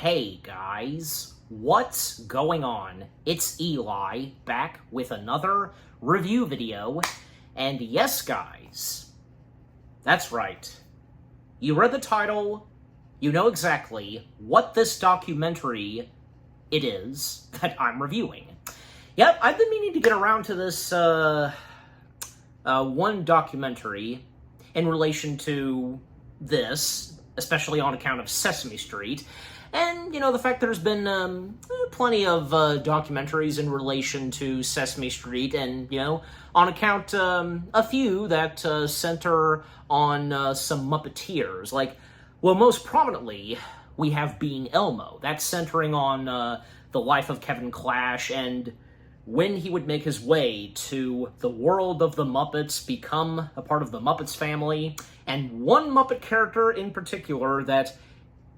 Hey guys, what's going on? It's Eli, back with another review video, and yes guys, that's right. You read the title, you know exactly what this documentary it is that I'm reviewing. Yep, I've been meaning to get around to this one documentary in relation to this, especially on account of Sesame Street. And, you know, the fact that there's been plenty of documentaries in relation to Sesame Street, and, you know, on account a few that center on some Muppeteers. Like, well, most prominently, we have Being Elmo. That's centering on the life of Kevin Clash and when he would make his way to the world of the Muppets, become a part of the Muppets family, and one Muppet character in particular that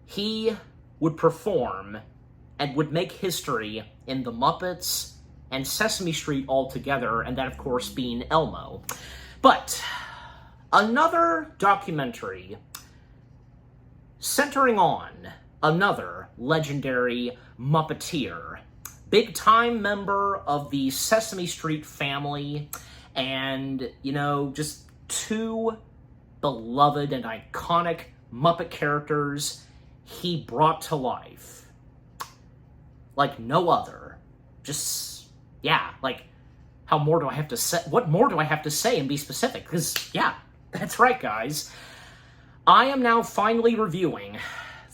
he would perform and would make history in the Muppets and Sesame Street altogether, and that, of course, being Elmo. But another documentary centering on another legendary Muppeteer, big-time member of the Sesame Street family, and, you know, just two beloved and iconic Muppet characters he brought to life like no other. Just, yeah, like, how more do I have to say? What more do I have to say and be specific? Because, yeah, that's right, guys. I am now finally reviewing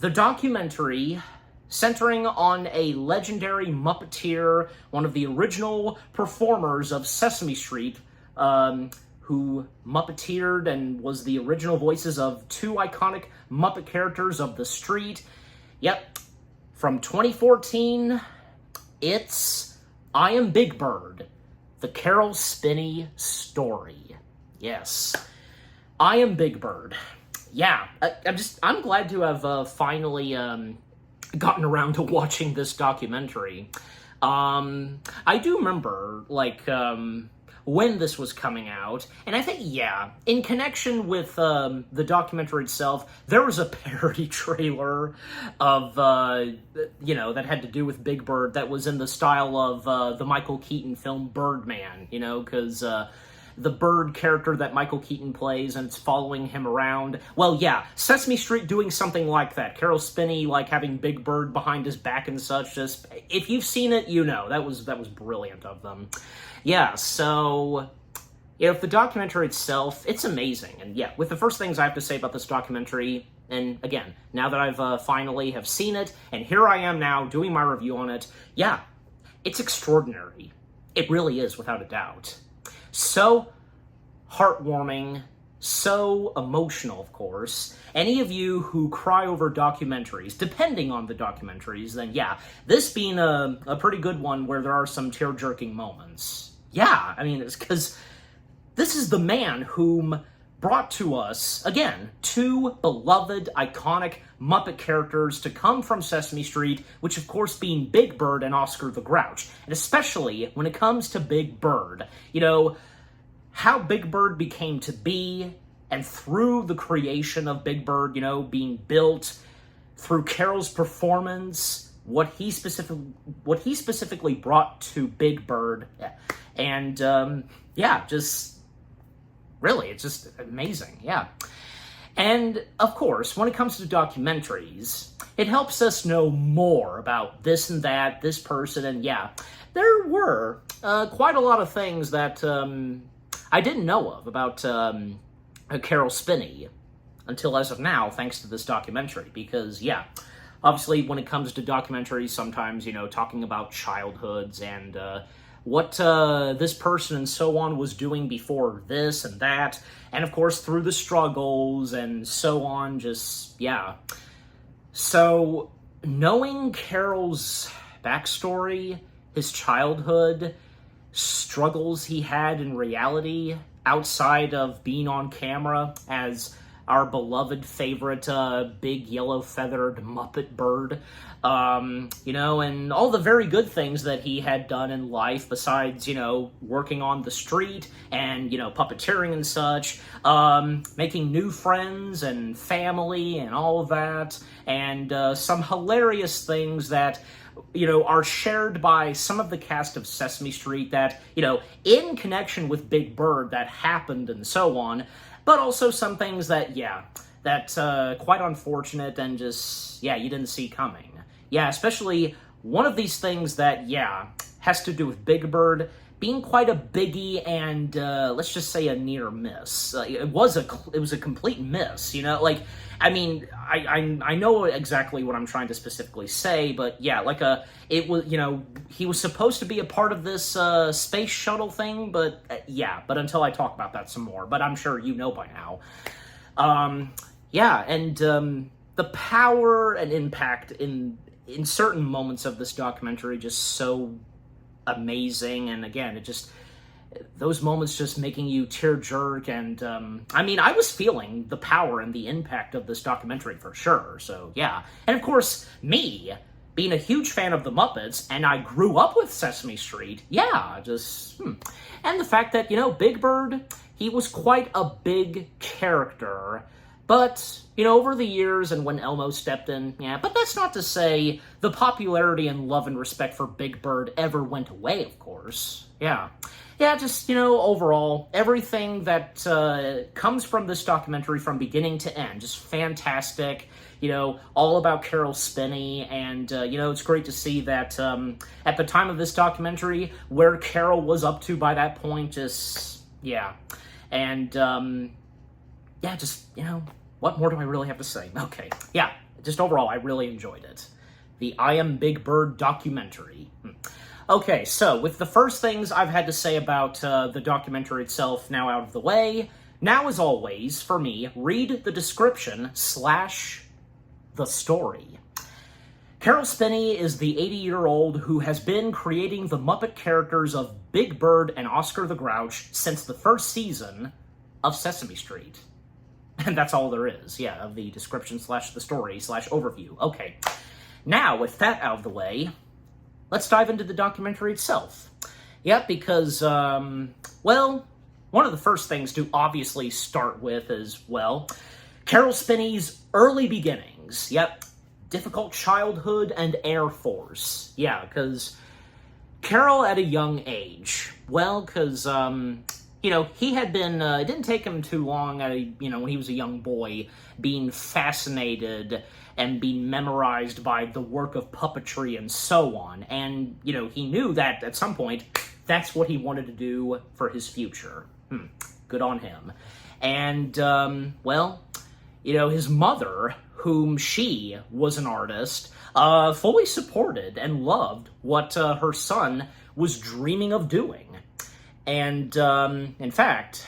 the documentary centering on a legendary Muppeteer, one of the original performers of Sesame Street, who Muppeteered and was the original voices of two iconic Muppet characters of the street. Yep, from 2014, it's I Am Big Bird, the Caroll Spinney story. Yes, I Am Big Bird. Yeah, I'm glad to have finally gotten around to watching this documentary. I do remember, like, when this was coming out, and I think, yeah, in connection with the documentary itself, there was a parody trailer of, you know, that had to do with Big Bird that was in the style of the Michael Keaton film Birdman, you know, because the bird character that Michael Keaton plays, and it's following him around. Well, yeah, Sesame Street doing something like that. Caroll Spinney, like, having Big Bird behind his back and such. Just, if you've seen it, you know. That was brilliant of them. Yeah, so, you know, the documentary itself, it's amazing. And yeah, with the first things I have to say about this documentary, and again, now that I've finally have seen it, and here I am now doing my review on it, yeah, it's extraordinary. It really is, without a doubt. So heartwarming, so emotional, of course. Any of you who cry over documentaries, depending on the documentaries, then yeah, this being a pretty good one where there are some tear-jerking moments. Yeah, I mean, it's because this is the man whom brought to us, again, two beloved, iconic Muppet characters to come from Sesame Street, which of course being Big Bird and Oscar the Grouch. And especially when it comes to Big Bird, you know, how Big Bird became to be, and through the creation of Big Bird, you know, being built, through Caroll's performance, what he specifically brought to Big Bird, and yeah, just really, it's just amazing, yeah. And of course, when it comes to documentaries, it helps us know more about this and that, this person, and yeah, there were quite a lot of things that I didn't know of about Caroll Spinney until as of now, thanks to this documentary, because yeah, obviously when it comes to documentaries, sometimes, you know, talking about childhoods and what this person and so on was doing before this and that, and of course through the struggles and so on, just, yeah. So, knowing Caroll's backstory, his childhood, struggles he had in reality, outside of being on camera as our beloved favorite big yellow-feathered Muppet bird, you know, and all the very good things that he had done in life besides, you know, working on the street and, you know, puppeteering and such, making new friends and family and all of that, and some hilarious things that, you know, are shared by some of the cast of Sesame Street that, you know, in connection with Big Bird that happened and so on, but also some things that, yeah, that's quite unfortunate and just, yeah, you didn't see coming. Yeah, especially one of these things that, yeah, has to do with Big Bird being quite a biggie and, let's just say a near miss. It was a complete miss, you know, like, I mean, I know exactly what I'm trying to specifically say, but yeah, like it was, you know, he was supposed to be a part of this space shuttle thing, but yeah, but until I talk about that some more, but I'm sure you know by now. Yeah, and the power and impact in certain moments of this documentary just so amazing, and again, it just, those moments just making you tear jerk, and I mean, I was feeling the power and the impact of this documentary for sure, so yeah. And of course, me, being a huge fan of the Muppets, and I grew up with Sesame Street, yeah, just, And the fact that, you know, Big Bird, he was quite a big character, but, you know, over the years and when Elmo stepped in, yeah, but that's not to say the popularity and love and respect for Big Bird ever went away, of course. Yeah. Yeah, just, you know, overall, everything that comes from this documentary from beginning to end, just fantastic. You know, all about Caroll Spinney, and, you know, it's great to see that at the time of this documentary, where Caroll was up to by that point, just, yeah. And, yeah, just, you know, what more do I really have to say? Okay, yeah, just overall, I really enjoyed it. The I Am Big Bird documentary. Okay, so with the first things I've had to say about the documentary itself now out of the way, now as always, for me, read the description / the story. Caroll Spinney is the 80-year-old who has been creating the Muppet characters of Big Bird and Oscar the Grouch since the first season of Sesame Street. And that's all there is, yeah, of the description / the story / overview. Okay, now with that out of the way, let's dive into the documentary itself. Yep, because, well, one of the first things to obviously start with is, well, Caroll Spinney's early beginnings. Yep, difficult childhood and Air Force. Yeah, because Caroll at a young age, well, because, you know, he had been, it didn't take him too long, you know, when he was a young boy, being fascinated and being memorized by the work of puppetry and so on. And, you know, he knew that at some point, that's what he wanted to do for his future. Good on him. And, well, you know, his mother, whom she was an artist, fully supported and loved what her son was dreaming of doing. And, in fact,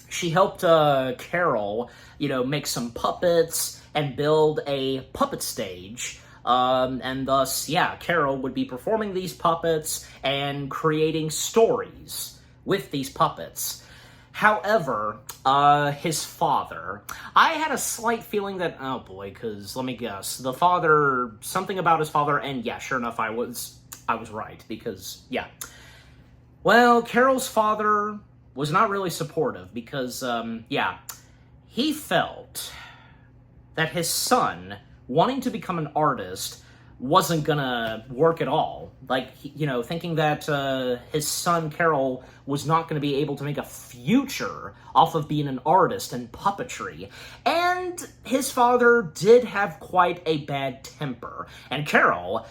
she helped Caroll, you know, make some puppets and build a puppet stage. And thus, yeah, Caroll would be performing these puppets and creating stories with these puppets. However, his father, I had a slight feeling that, oh boy, because let me guess, the father, something about his father, and yeah, sure enough, I was right, because, yeah. Well, Caroll's father was not really supportive because, yeah, he felt that his son wanting to become an artist wasn't gonna work at all. Like, you know, thinking that his son, Caroll, was not gonna be able to make a future off of being an artist and puppetry. And his father did have quite a bad temper. And Caroll,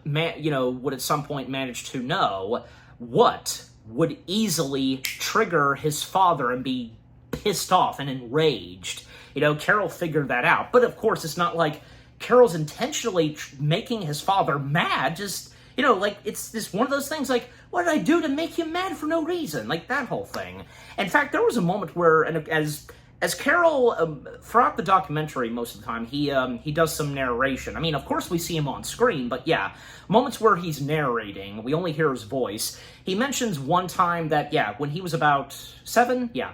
you know, would at some point manage to know what would easily trigger his father and be pissed off and enraged. You know, Caroll figured that out. But of course, it's not like Caroll's intentionally making his father mad. Just, you know, like, it's just one of those things like, what did I do to make you mad for no reason? Like, that whole thing. In fact, there was a moment where, and as Caroll, throughout the documentary, most of the time, he does some narration. I mean, of course we see him on screen, but yeah, moments where he's narrating, we only hear his voice. He mentions one time that, yeah, when he was about 7, yeah,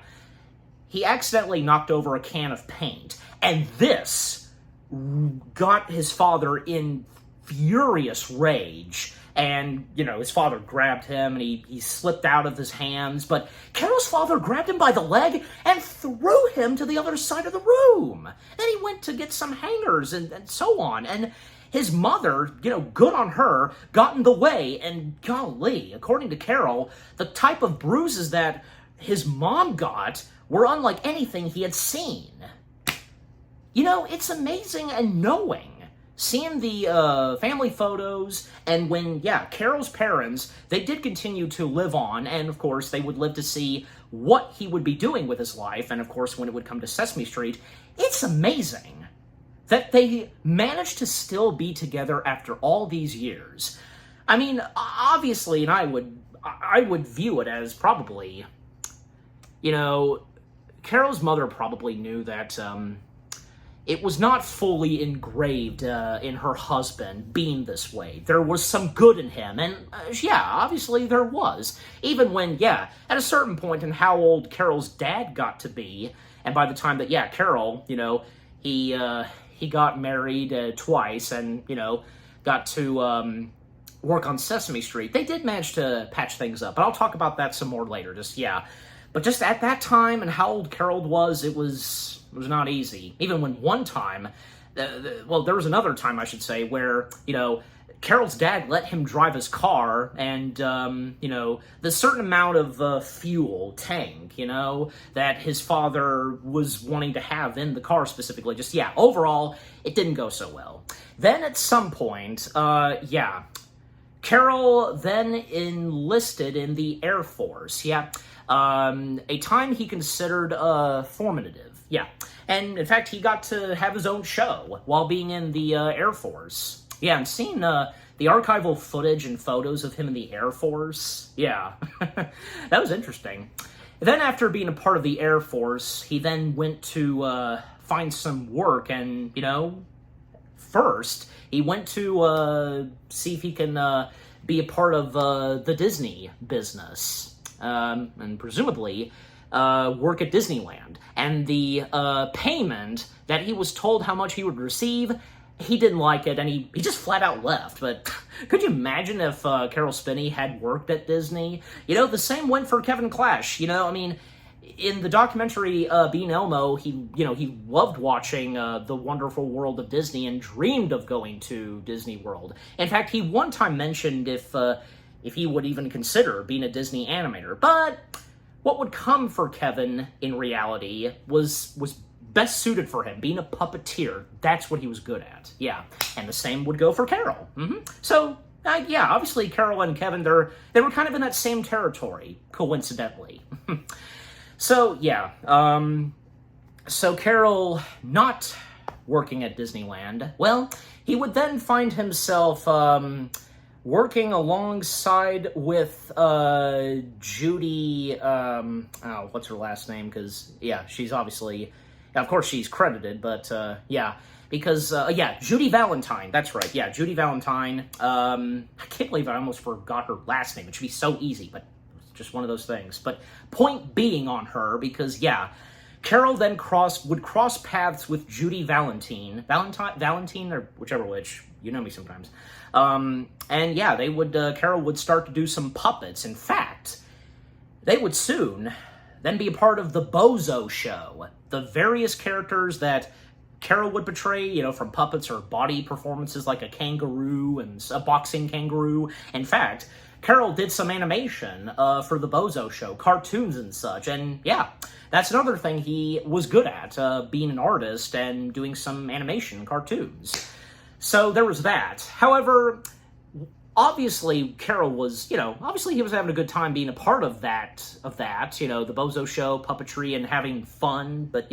he accidentally knocked over a can of paint, and this got his father in furious rage. And, his father grabbed him, and he slipped out of his hands, but Caroll's father grabbed him by the leg and threw him to the other side of the room. Then he went to get some hangers and so on, and his mother, good on her, got in the way, and golly, according to Caroll, the type of bruises that his mom got were unlike anything he had seen. It's amazing and knowing. Seeing the family photos, and when, Caroll's parents, they did continue to live on, and of course, they would live to see what he would be doing with his life, and of course, when it would come to Sesame Street, it's amazing that they managed to still be together after all these years. I mean, obviously, and I would view it as probably, Caroll's mother probably knew that, it was not fully engraved in her husband being this way. There was some good in him, and obviously there was. Even when, at a certain point in how old Caroll's dad got to be, and by the time that, Caroll, he got married twice and, got to work on Sesame Street, they did manage to patch things up. But I'll talk about that some more later, But just at that time and how old Caroll was, it was not easy. Even when one time, there was another time, I should say, where, Caroll's dad let him drive his car, and, the certain amount of fuel tank, that his father was wanting to have in the car specifically. Overall, it didn't go so well. Then at some point, Caroll then enlisted in the Air Force, a time he considered formative, and in fact, he got to have his own show while being in the Air Force. And seeing the archival footage and photos of him in the Air Force, that was interesting. Then after being a part of the Air Force, he then went to find some work, and, first, he went to see if he can be a part of the Disney business, and presumably work at Disneyland. And the payment that he was told how much he would receive, he didn't like it, and he just flat out left. But could you imagine if Caroll Spinney had worked at Disney? The same went for Kevin Clash. In the documentary Being Elmo, he loved watching The Wonderful World of Disney and dreamed of going to Disney World. In fact, he one time mentioned if he would even consider being a Disney animator. But what would come for Kevin in reality was best suited for him, being a puppeteer. That's what he was good at. And the same would go for Caroll. So, obviously Caroll and Kevin, they were kind of in that same territory, coincidentally. So, so Caroll not working at Disneyland, well, he would then find himself working alongside with Judy, what's her last name? Because, she's obviously, of course she's credited, but, because, Judy Valentine, that's right, Judy Valentine. I can't believe I almost forgot her last name. It should be so easy, but it's just one of those things. But point being on her, because, Caroll then would cross paths with Judy Valentine, or whichever which, you know me sometimes. And Caroll would start to do some puppets. In fact, they would soon then be a part of the Bozo Show. The various characters that Caroll would portray, from puppets or body performances like a kangaroo and a boxing kangaroo. In fact, Caroll did some animation for the Bozo Show, cartoons and such, and that's another thing he was good at, being an artist and doing some animation cartoons. So there was that. However, obviously Caroll was, obviously he was having a good time being a part of that, the Bozo Show, puppetry, and having fun, but,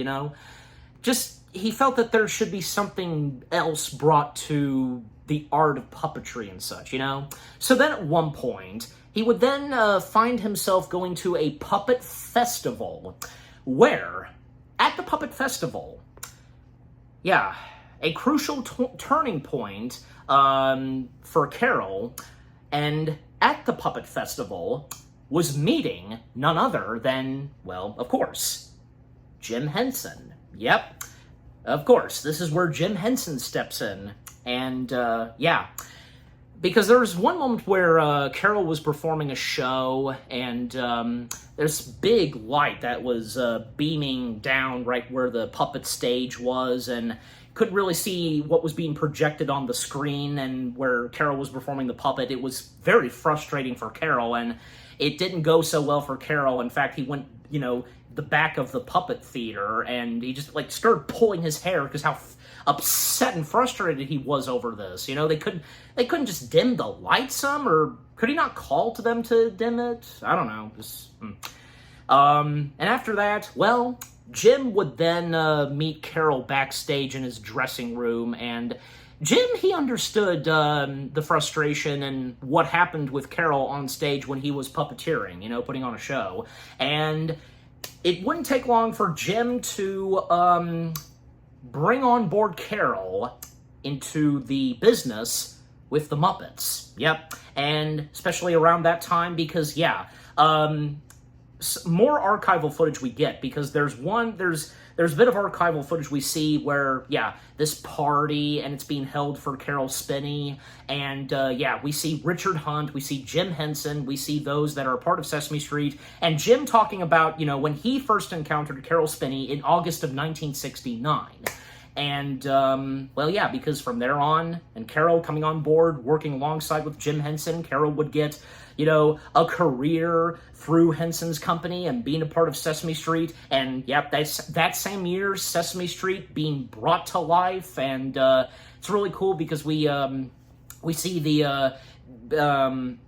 just, he felt that there should be something else brought to the art of puppetry and such, So then at one point, he would then find himself going to a puppet festival, where, at the puppet festival, a crucial turning point for Caroll, and at the puppet festival was meeting none other than, well, of course, Jim Henson. Yep. Of course, this is where Jim Henson steps in. And, yeah. Because there was one moment where Caroll was performing a show, and there's big light that was beaming down right where the puppet stage was, and couldn't really see what was being projected on the screen and where Caroll was performing the puppet. It was very frustrating for Caroll, and it didn't go so well for Caroll. In fact, he went, the back of the puppet theater, and he just, started pulling his hair because how upset and frustrated he was over this. They couldn't just dim the light some, or could he not call to them to dim it? I don't know. And after that, well, Jim would then meet Caroll backstage in his dressing room, and Jim, he understood the frustration and what happened with Caroll on stage when he was puppeteering, putting on a show. And it wouldn't take long for Jim to bring on board Caroll into the business with the Muppets. Yep. And especially around that time because, yeah, more archival footage we get, because there's a bit of archival footage we see where, yeah, this party, and it's being held for Caroll Spinney, and, yeah, we see Richard Hunt, we see Jim Henson, we see those that are part of Sesame Street, and Jim talking about, when he first encountered Caroll Spinney in August of 1969. And, well, yeah, because from there on, and Caroll coming on board, working alongside with Jim Henson, Caroll would get, a career through Henson's company and being a part of Sesame Street. And, yep, that same year, Sesame Street being brought to life. And it's really cool because we see the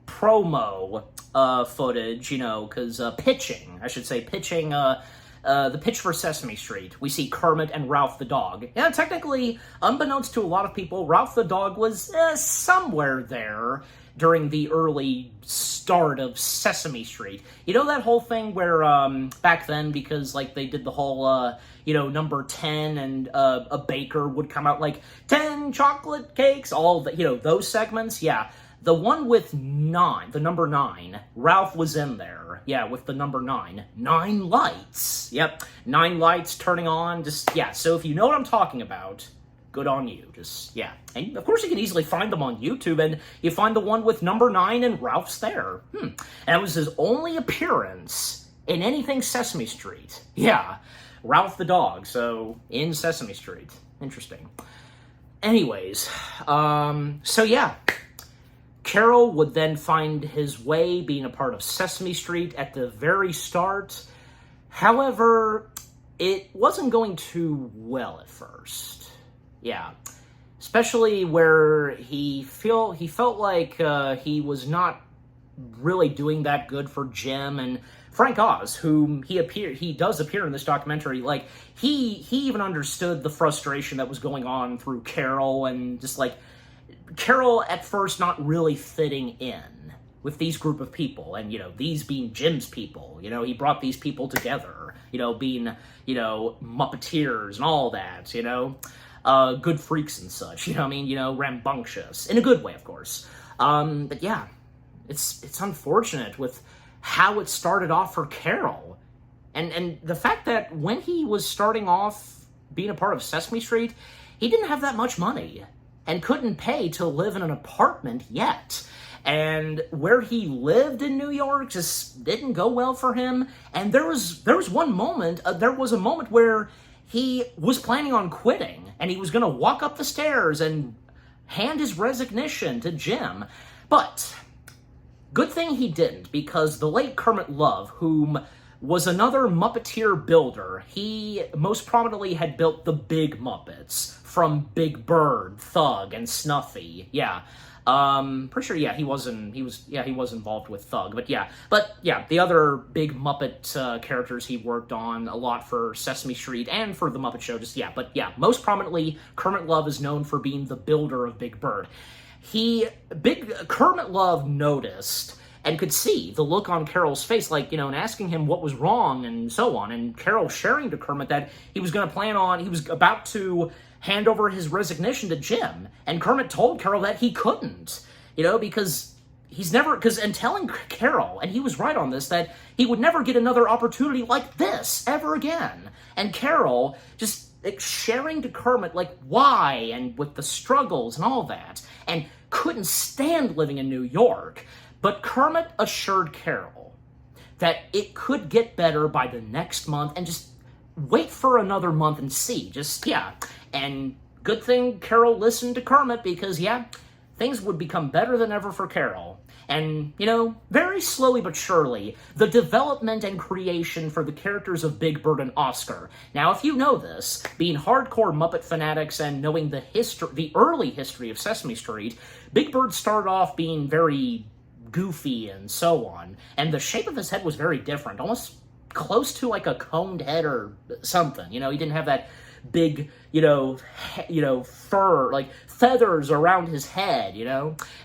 promo footage, because pitching the pitch for Sesame Street. We see Kermit and Ralph the dog. Yeah, technically, unbeknownst to a lot of people, Ralph the dog was somewhere there during the early start of Sesame Street. That whole thing where, back then, because, they did the whole, number 10, and a baker would come out, 10 chocolate cakes, all the, those segments, yeah. The one with 9, the number 9, Ralph was in there. Yeah, with the number 9. 9 lights. Yep, 9 lights turning on. Just, yeah, so if you know what I'm talking about, good on you. Just, yeah. And, of course, you can easily find them on YouTube, and you find the one with number 9, and Ralph's there. And it was his only appearance in anything Sesame Street. Yeah, Ralph the dog, so in Sesame Street. Interesting. Anyways, so yeah. Caroll would then find his way being a part of Sesame Street at the very start. However, it wasn't going too well at first. Yeah. Especially where he felt like he was not really doing that good for Jim and Frank Oz, whom he does appear in this documentary. He even understood the frustration that was going on through Caroll, and just Caroll at first not really fitting in with these group of people, and, these being Jim's people. He brought these people together, being, Muppeteers and all that, good freaks and such, rambunctious, in a good way, of course. But yeah, it's unfortunate with how it started off for Caroll, and the fact that when he was starting off being a part of Sesame Street, he didn't have that much money, and couldn't pay to live in an apartment yet. And where he lived in New York just didn't go well for him. And there was a moment where he was planning on quitting, and he was going to walk up the stairs and hand his resignation to Jim. But good thing he didn't, because the late Kermit Love, whom was another Muppeteer builder, he most prominently had built the Big Muppets, from Big Bird, Thug, and Snuffy. Yeah. Pretty sure, yeah, he was involved with Thug, but yeah, the other big Muppet characters he worked on a lot for Sesame Street and for the Muppet Show, most prominently, Kermit Love is known for being the builder of Big Bird. Kermit Love noticed and could see the look on Caroll's face, and asking him what was wrong and so on, and Caroll sharing to Kermit that he was about to hand over his resignation to Jim, and Kermit told Caroll that he couldn't, because he's never, and telling Caroll, and he was right on this, that he would never get another opportunity like this ever again. And Caroll just sharing to Kermit, like, why, and with the struggles and all that, and couldn't stand living in New York. But Kermit assured Caroll that it could get better by the next month, and just wait for another month and see. Just, yeah. And good thing Caroll listened to Kermit, because, yeah, things would become better than ever for Caroll. And, you know, very slowly but surely, the development and creation for the characters of Big Bird and Oscar. Now, if you know this, being hardcore Muppet fanatics and knowing the early history of Sesame Street, Big Bird started off being very goofy and so on, and the shape of his head was very different, almost close to like a coned head or something. You know, he didn't have that big, fur, like feathers around his head,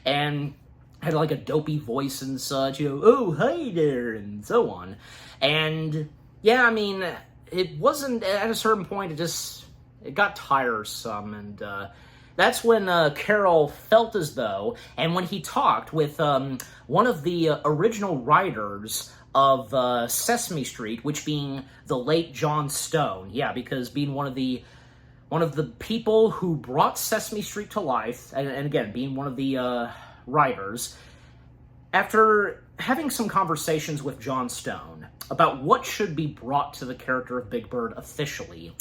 and had like a dopey voice and such, oh, hey there, and so on. And yeah, I mean, it wasn't, at a certain point, it got tiresome, and that's when Caroll felt as though, and when he talked with one of the original writers of Sesame Street, which being the late John Stone, yeah, because being one of the people who brought Sesame Street to life, and again, being one of the writers, after having some conversations with John Stone about what should be brought to the character of Big Bird officially,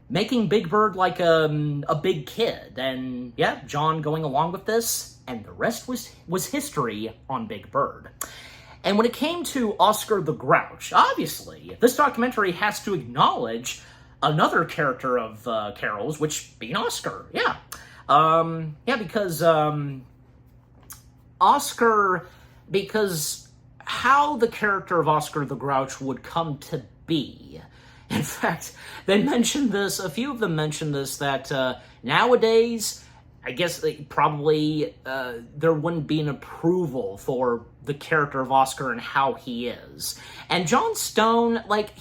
making Big Bird like a big kid, and yeah, John going along with this, and the rest was history on Big Bird. And when it came to Oscar the Grouch, obviously, this documentary has to acknowledge another character of Caroll's, which being Oscar, yeah. Because Oscar, because how the character of Oscar the Grouch would come to be. In fact, they mentioned this, a few of them mentioned this, that nowadays, I guess probably there wouldn't be an approval for the character of Oscar and how he is. And John Stone, like,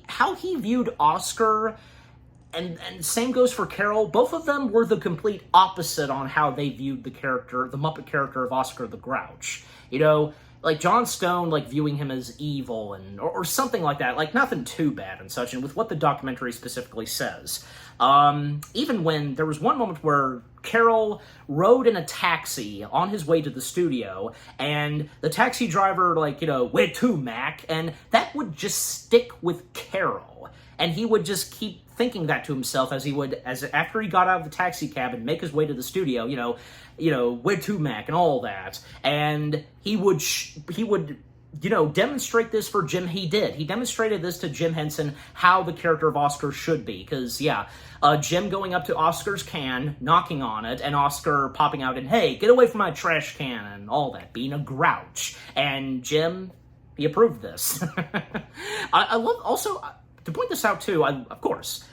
how he viewed Oscar, and same goes for Caroll, both of them were the complete opposite on how they viewed the Muppet character of Oscar the Grouch. Like John Stone, like viewing him as evil or something like that, like nothing too bad and such, and with what the documentary specifically says. Even when there was one moment where Caroll rode in a taxi on his way to the studio, and the taxi driver, like, where to, Mac? And that would just stick with Caroll. And he would just keep thinking that to himself after he got out of the taxi cab and make his way to the studio, where to, Mac, and all that. And he would demonstrate this for Jim. He did. He demonstrated this to Jim Henson, how the character of Oscar should be. Because, yeah, Jim going up to Oscar's can, knocking on it, and Oscar popping out and, hey, get away from my trash can, and all that, being a grouch. And Jim, he approved this. I love, also, to point this out too, of course,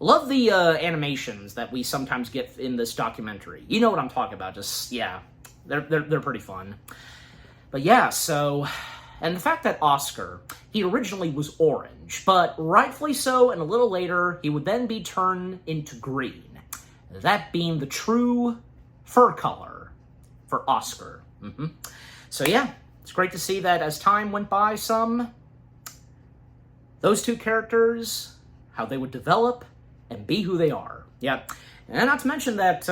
love the animations that we sometimes get in this documentary. You know what I'm talking about, just, yeah, they're pretty fun. But yeah, so, and the fact that Oscar, he originally was orange, but rightfully so, and a little later, he would then be turned into green. That being the true fur color for Oscar. So yeah, it's great to see that as time went by those two characters, how they would develop and be who they are. Yeah. And not to mention that,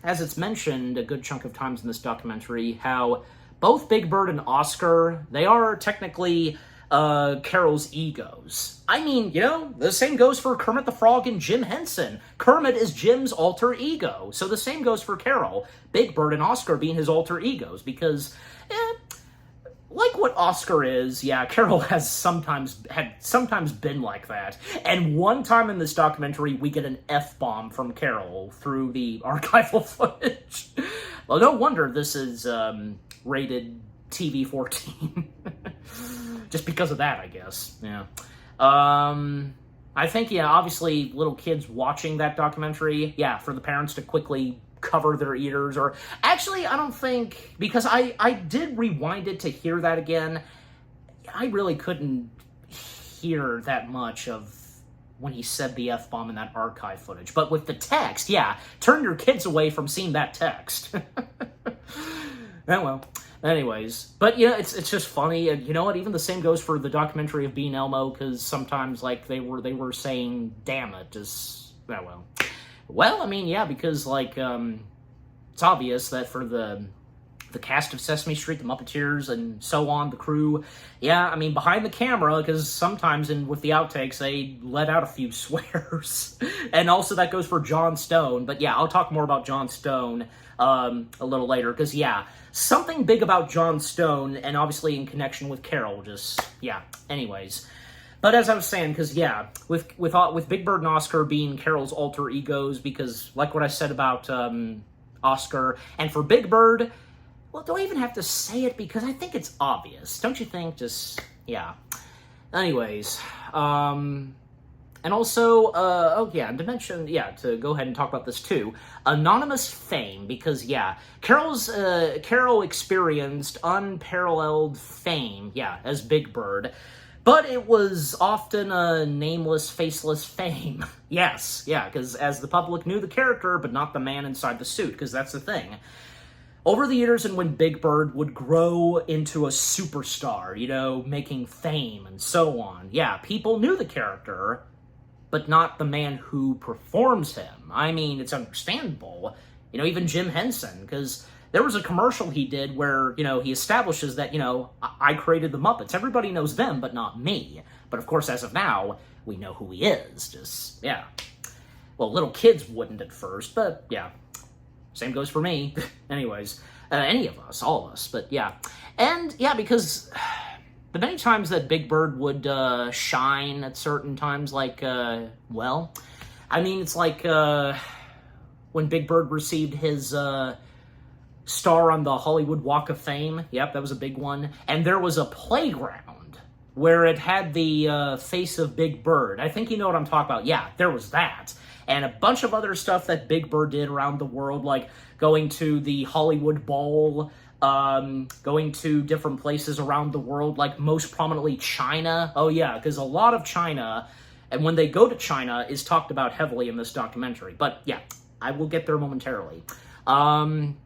as it's mentioned a good chunk of times in this documentary, how both Big Bird and Oscar, they are technically Caroll's egos. I mean, the same goes for Kermit the Frog and Jim Henson. Kermit is Jim's alter ego. So the same goes for Caroll. Big Bird and Oscar being his alter egos, because, like what Oscar is, yeah, Caroll had sometimes been like that. And one time in this documentary, we get an F-bomb from Caroll through the archival footage. Well, no wonder this is rated TV-14. Just because of that, I guess. Yeah. I think, yeah, obviously little kids watching that documentary, yeah, for the parents to quickly cover their ears, or actually I don't think, because I did rewind it to hear that again, I really couldn't hear that much of when he said the F-bomb in that archive footage. But with the text, yeah, turn your kids away from seeing that text. Oh well. Anyways, but you know, it's just funny, and you know what? Even the same goes for the documentary of Being Elmo, because sometimes like they were saying, "Damn it," just well, I mean, yeah, because like it's obvious that for the cast of Sesame Street, the Muppeteers, and so on, the crew, yeah, I mean, behind the camera, because sometimes with the outtakes, they let out a few swears. And also that goes for John Stone, but yeah, I'll talk more about John Stone a little later, because yeah, something big about John Stone, and obviously in connection with Caroll, just, yeah, anyways. But as I was saying, because yeah, with Big Bird and Oscar being Caroll's alter egos, because like what I said about Oscar, and for Big Bird, well, do I even have to say it? Because I think it's obvious. Don't you think? Just, yeah. Anyways, and also, oh yeah, to mention, yeah, to go ahead and talk about this too, anonymous fame, because yeah, Caroll experienced unparalleled fame, yeah, as Big Bird, but it was often a nameless, faceless fame. Yes, yeah, because as the public knew the character, but not the man inside the suit, because that's the thing. Over the years, and when Big Bird would grow into a superstar, you know, making fame and so on, yeah, people knew the character, but not the man who performs him. I mean, it's understandable. You know, even Jim Henson, because there was a commercial he did where, you know, he establishes that, you know, I created the Muppets. Everybody knows them, but not me. But of course, as of now, we know who he is. Just, yeah. Well, little kids wouldn't at first, but yeah. Same goes for me. Anyways, any of us, all of us, but yeah. And yeah, because the many times that Big Bird would shine at certain times, like, well, I mean, it's like when Big Bird received his star on the Hollywood Walk of Fame. Yep, that was a big one. And there was a playground where it had the face of Big Bird. I think you know what I'm talking about. Yeah, there was that. And a bunch of other stuff that Big Bird did around the world, like going to the Hollywood Bowl, going to different places around the world, like most prominently China. Oh yeah, because a lot of China, and when they go to China, is talked about heavily in this documentary. But yeah, I will get there momentarily. And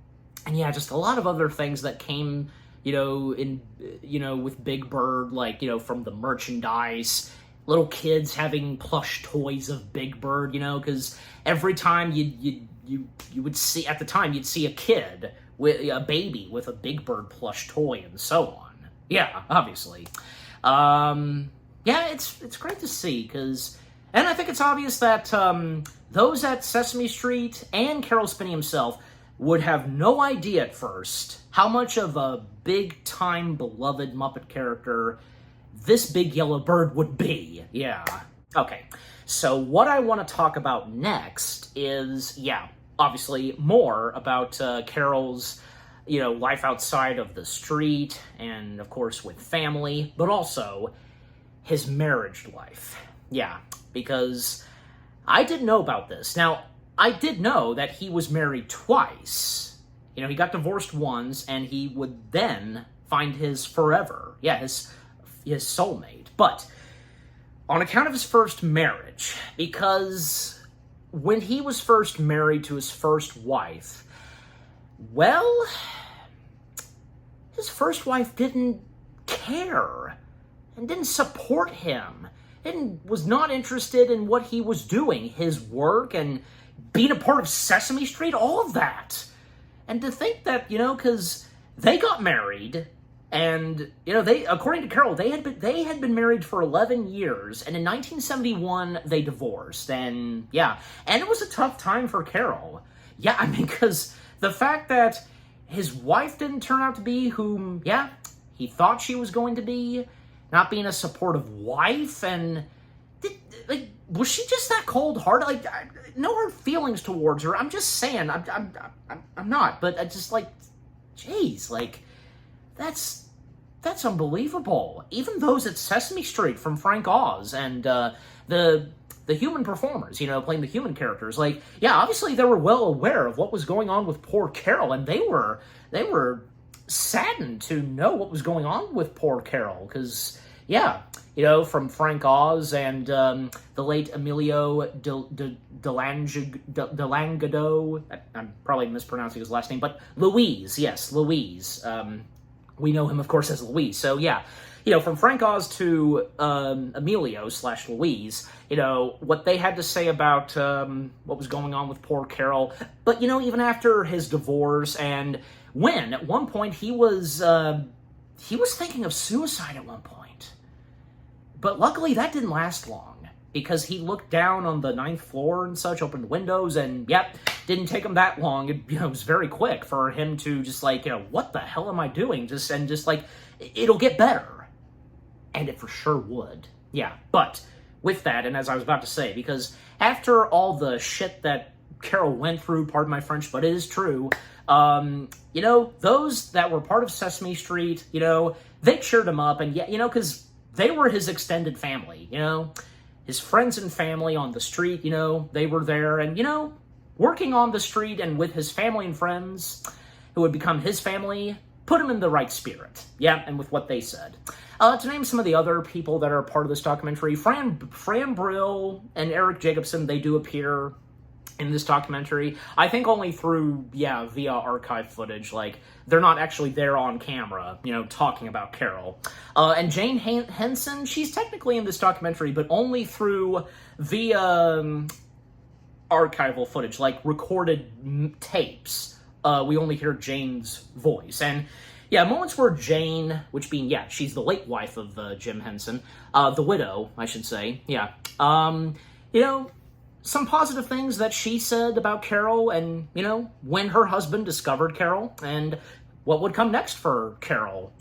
yeah, just a lot of other things that came, you know, with Big Bird, like, you know, from the merchandise, little kids having plush toys of Big Bird, you know, because every time you would see, at the time, you'd see a kid, with a baby with a Big Bird plush toy and so on. Yeah, obviously. Yeah, it's great to see, because, and I think it's obvious that those at Sesame Street and Caroll Spinney himself would have no idea at first how much of a big-time beloved Muppet character this big yellow bird would be. Yeah. Okay. So what I want to talk about next is, yeah, obviously more about Caroll's, you know, life outside of the street and, of course, with family, but also his marriage life. Yeah, because I didn't know about this. Now, I did know that he was married twice. You know, he got divorced once, and he would then find his forever. Yeah, his soulmate. But on account of his first marriage, because when he was first married to his first wife, well, his first wife didn't care and didn't support him and was not interested in what he was doing, his work and being a part of Sesame Street, all of that. And to think that, you know, because they got married. And, you know, they, according to Caroll, they had been married for 11 years, and in 1971, they divorced, and, yeah, and it was a tough time for Caroll. Yeah, I mean, because the fact that his wife didn't turn out to be whom, yeah, he thought she was going to be, not being a supportive wife, and, like, was she just that cold-hearted? Like, no hard feelings towards her, I'm just saying, I'm not, but I just, like, jeez, like, that's unbelievable. Even those at Sesame Street from Frank Oz and the human performers, you know, playing the human characters, like, yeah, obviously they were well aware of what was going on with poor Caroll, and they were saddened to know what was going on with poor Caroll, because, yeah, you know, from Frank Oz and the late Emilio Delangado, I'm probably mispronouncing his last name, but Louise, yes, Louise, we know him, of course, as Louise. So, yeah, from Frank Oz to Emilio/Louise, what they had to say about what was going on with poor Caroll. But, even after his divorce, and when, at one point, he was thinking of suicide at one point. But luckily, that didn't last long, because he looked down on the 9th floor and such, opened the windows, and, yep, didn't take him that long. It was very quick for him to just, what the hell am I doing? It'll get better. And it for sure would. Yeah, but with that, and as I was about to say, because after all the shit that Caroll went through, pardon my French, but it is true, those that were part of Sesame Street, they cheered him up, and because they were his extended family, his friends and family on the street, they were there, and, working on the street and with his family and friends, who would become his family, put him in the right spirit. Yeah, and with what they said. To name some of the other people that are part of this documentary, Fran Brill and Eric Jacobson, they do appear in this documentary. I think only through, via archive footage. They're not actually there on camera, talking about Caroll. And Jane Henson, she's technically in this documentary, but only through via archival footage, recorded tapes. We only hear Jane's voice. And moments where Jane, which being, she's the late wife of Jim Henson, the widow, I should say, some positive things that she said about Caroll, and, when her husband discovered Caroll, and what would come next for Caroll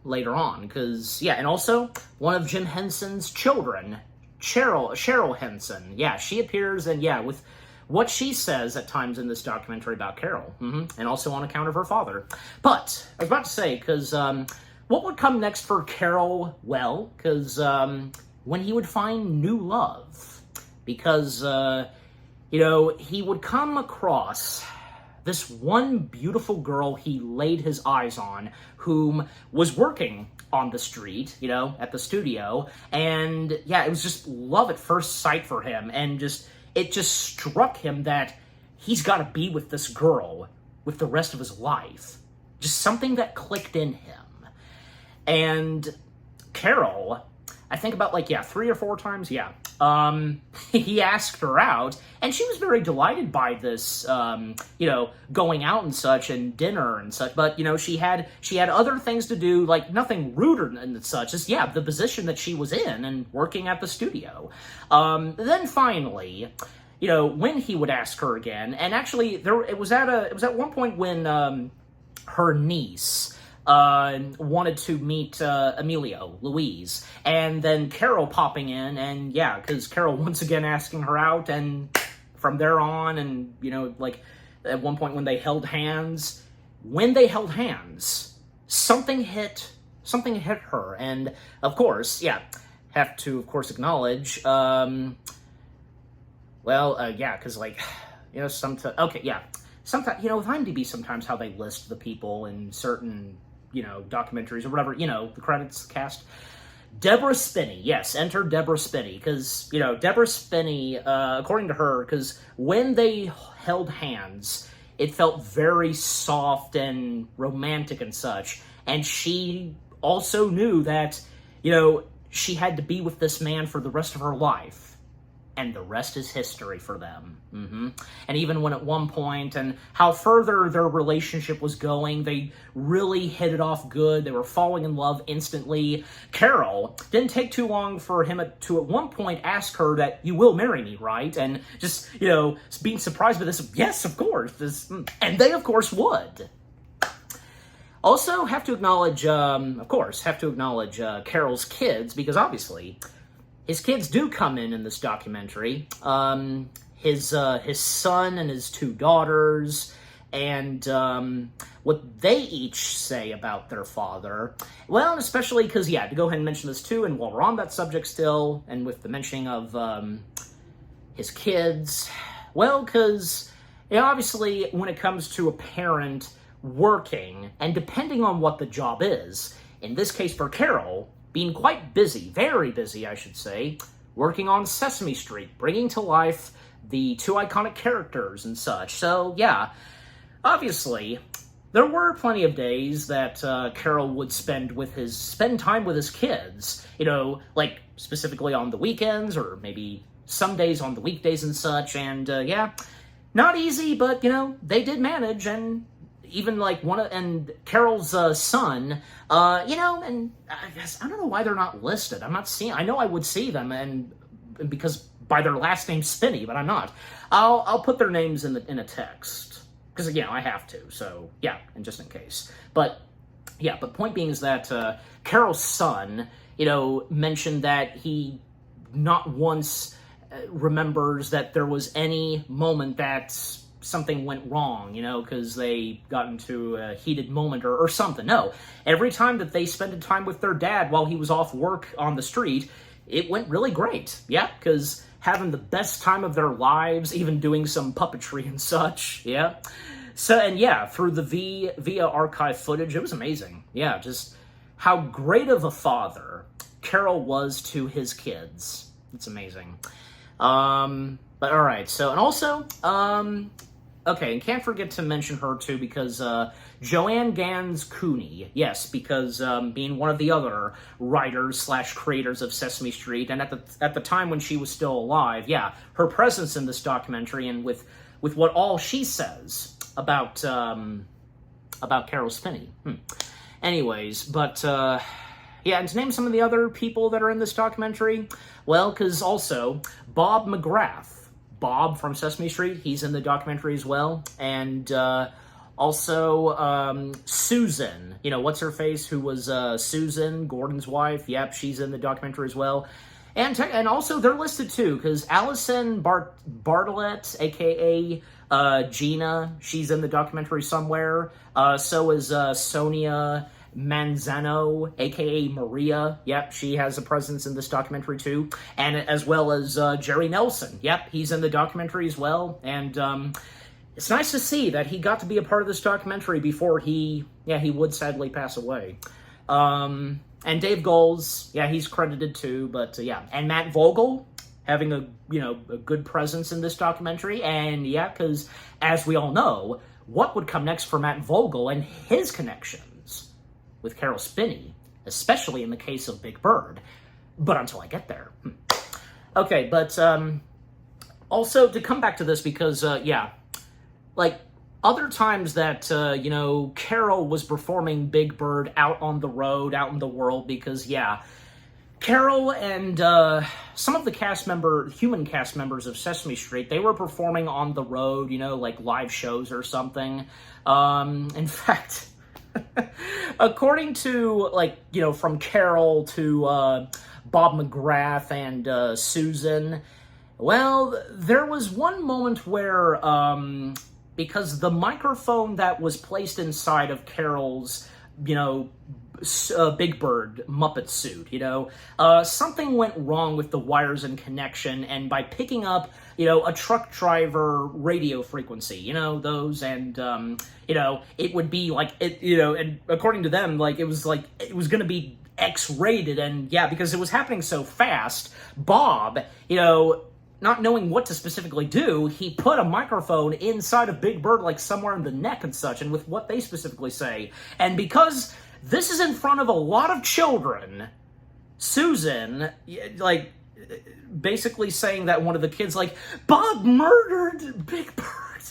later on, because, and also, one of Jim Henson's children, Cheryl Henson, she appears, and, with what she says at times in this documentary about Caroll, and also on account of her father. But, I was about to say, because what would come next for Caroll? Well, because when he would find new love. Because, he would come across this one beautiful girl he laid his eyes on, whom was working on the street, at the studio, and, it was just love at first sight for him, and it just struck him that he's got to be with this girl with the rest of his life. Just something that clicked in him. And Caroll, I think about 3 or 4 times, he asked her out, and she was very delighted by this, going out and such, and dinner and such, but, she had other things to do, nothing rude and such, just, the position that she was in, and working at the studio. Then finally, when he would ask her again, and actually, it was at one point when, her niece, wanted to meet Emilio, Louise, and then Caroll popping in, and because Caroll once again asking her out, and from there on, and at one point when they held hands, something hit her, and of course, have to of course acknowledge, because sometimes, sometimes, with IMDb, sometimes how they list the people in certain documentaries or whatever, the credits, cast. Deborah Spinney, yes, enter Deborah Spinney, because, Deborah Spinney, according to her, because when they held hands, it felt very soft and romantic and such, and she also knew that, she had to be with this man for the rest of her life. And the rest is history for them. And even when at one point, and how further their relationship was going, they really hit it off good. They were falling in love instantly. Caroll didn't take too long for him to at one point ask her that, "You will marry me, right?" And just, being surprised by this, yes, of course. And they, of course, would. Also, have to acknowledge Caroll's kids, because obviously his kids do come in this documentary. His son and his 2 daughters, and what they each say about their father. Well, especially because, to go ahead and mention this too, and while we're on that subject still, and with the mentioning of his kids, well, because obviously when it comes to a parent working, and depending on what the job is, in this case for Caroll, being quite busy, very busy, I should say, working on Sesame Street, bringing to life the 2 iconic characters and such. So, obviously, there were plenty of days that Caroll would spend time with his kids, like specifically on the weekends or maybe some days on the weekdays and such, and yeah, not easy, but they did manage. And even like and Caroll's son, and I guess I don't know why they're not listed. I know I would see them, and because by their last name Spinney, but I'm not. I'll put their names in a text because I have to. So yeah, and just in case. But yeah, but point being is that Caroll's son, mentioned that he not once remembers that there was any moment that something went wrong, because they got into a heated moment or something. No, every time that they spent time with their dad while he was off work on the street, it went really great. Yeah, because having the best time of their lives, even doing some puppetry and such. Yeah. So, and yeah, through the via archive footage, it was amazing. Yeah, just how great of a father Caroll was to his kids. It's amazing. But all right, so, and also, okay, and can't forget to mention her too, because Joanne Gans Cooney, yes, because being one of the other writers / creators of Sesame Street, and at the time when she was still alive, yeah, her presence in this documentary and with what all she says about Caroll Spinney. Anyways, but yeah, and to name some of the other people that are in this documentary, well, because also Bob McGrath, Bob from Sesame Street, he's in the documentary as well, and also Susan, what's her face, who was Susan, Gordon's wife, yep, she's in the documentary as well. And also they're listed too, because Allison Bartlett, aka Gina, she's in the documentary somewhere. So is Sonia Manzano, aka Maria. Yep, she has a presence in this documentary too. And as well as Jerry Nelson. Yep, he's in the documentary as well. And it's nice to see that he got to be a part of this documentary before he would sadly pass away. And Dave Goelz, yeah, he's credited too, but yeah. And Matt Vogel having a good presence in this documentary. And yeah, because as we all know, what would come next for Matt Vogel and his connections with Caroll Spinney, especially in the case of Big Bird. But until I get there. Okay, but also to come back to this because, yeah, like other times that, Caroll was performing Big Bird out on the road, out in the world, because, yeah, Caroll and some of the human cast members of Sesame Street, they were performing on the road, like live shows or something. In fact, according to, from Caroll to Bob McGrath and Susan, well, there was one moment where, because the microphone that was placed inside of Caroll's, Big Bird Muppet suit, something went wrong with the wires and connection, and by picking up, a truck driver radio frequency, those, and, it would be like, and according to them, it was going to be X-rated, and yeah, because it was happening so fast, Bob, not knowing what to specifically do, he put a microphone inside of Big Bird, somewhere in the neck and such, and with what they specifically say. And because this is in front of a lot of children, Susan, basically saying that one of the kids, Bob murdered Big Bird.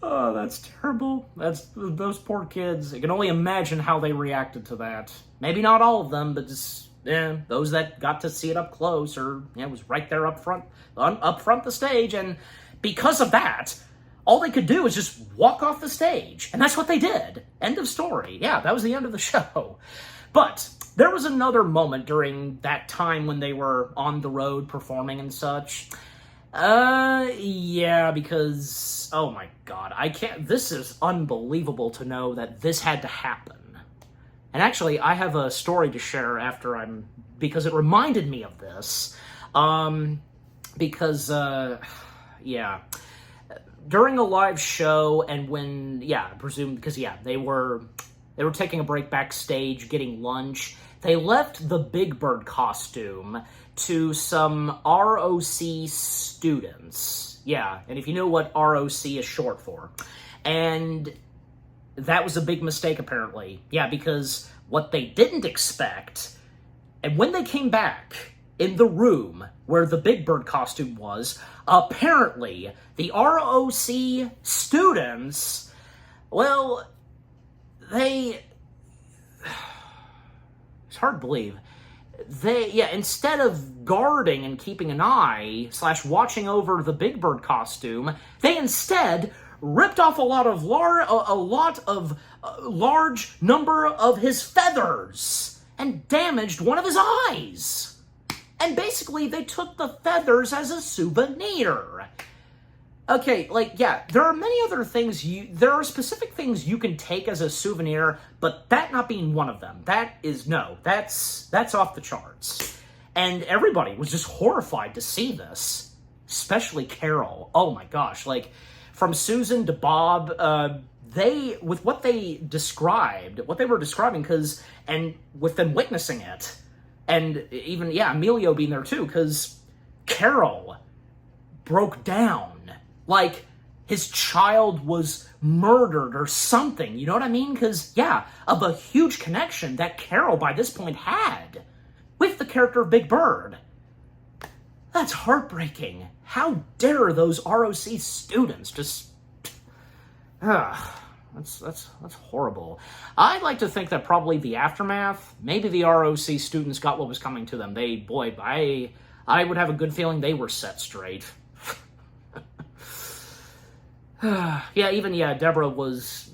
Oh, that's terrible. Those poor kids. I can only imagine how they reacted to that. Maybe not all of them, but just... yeah, those that got to see it up close, or it was right there up front the stage, and because of that, all they could do was just walk off the stage, and that's what they did. End of story. Yeah, that was the end of the show. But there was another moment during that time when they were on the road performing and such. Yeah, because, oh my god, this is unbelievable to know that this had to happen. And actually, I have a story to share because it reminded me of this. Because, yeah, during a live show, and when, yeah, I presume, because, yeah, they were taking a break backstage, getting lunch, they left the Big Bird costume to some ROC students. Yeah, and if you know what ROC is short for. And that was a big mistake, apparently. Yeah, because what they didn't expect, and when they came back in the room where the Big Bird costume was, apparently the ROC students, well, it's hard to believe. Instead of guarding and keeping an eye / watching over the Big Bird costume, they instead ripped off a large number of his feathers and damaged one of his eyes. And basically, they took the feathers as a souvenir. Okay, there are many other things there are specific things you can take as a souvenir, but that not being one of them. That's off the charts. And everybody was just horrified to see this, especially Caroll. Oh my gosh, from Susan to Bob, with what they were describing, and with them witnessing it, and even, Emilio being there too, because Caroll broke down. Like his child was murdered or something, you know what I mean? Because, of a huge connection that Caroll by this point had with the character of Big Bird. That's heartbreaking. How dare those ROC students just... That's horrible. I'd like to think that probably the aftermath, maybe the ROC students got what was coming to them. I would have a good feeling they were set straight. Deborah was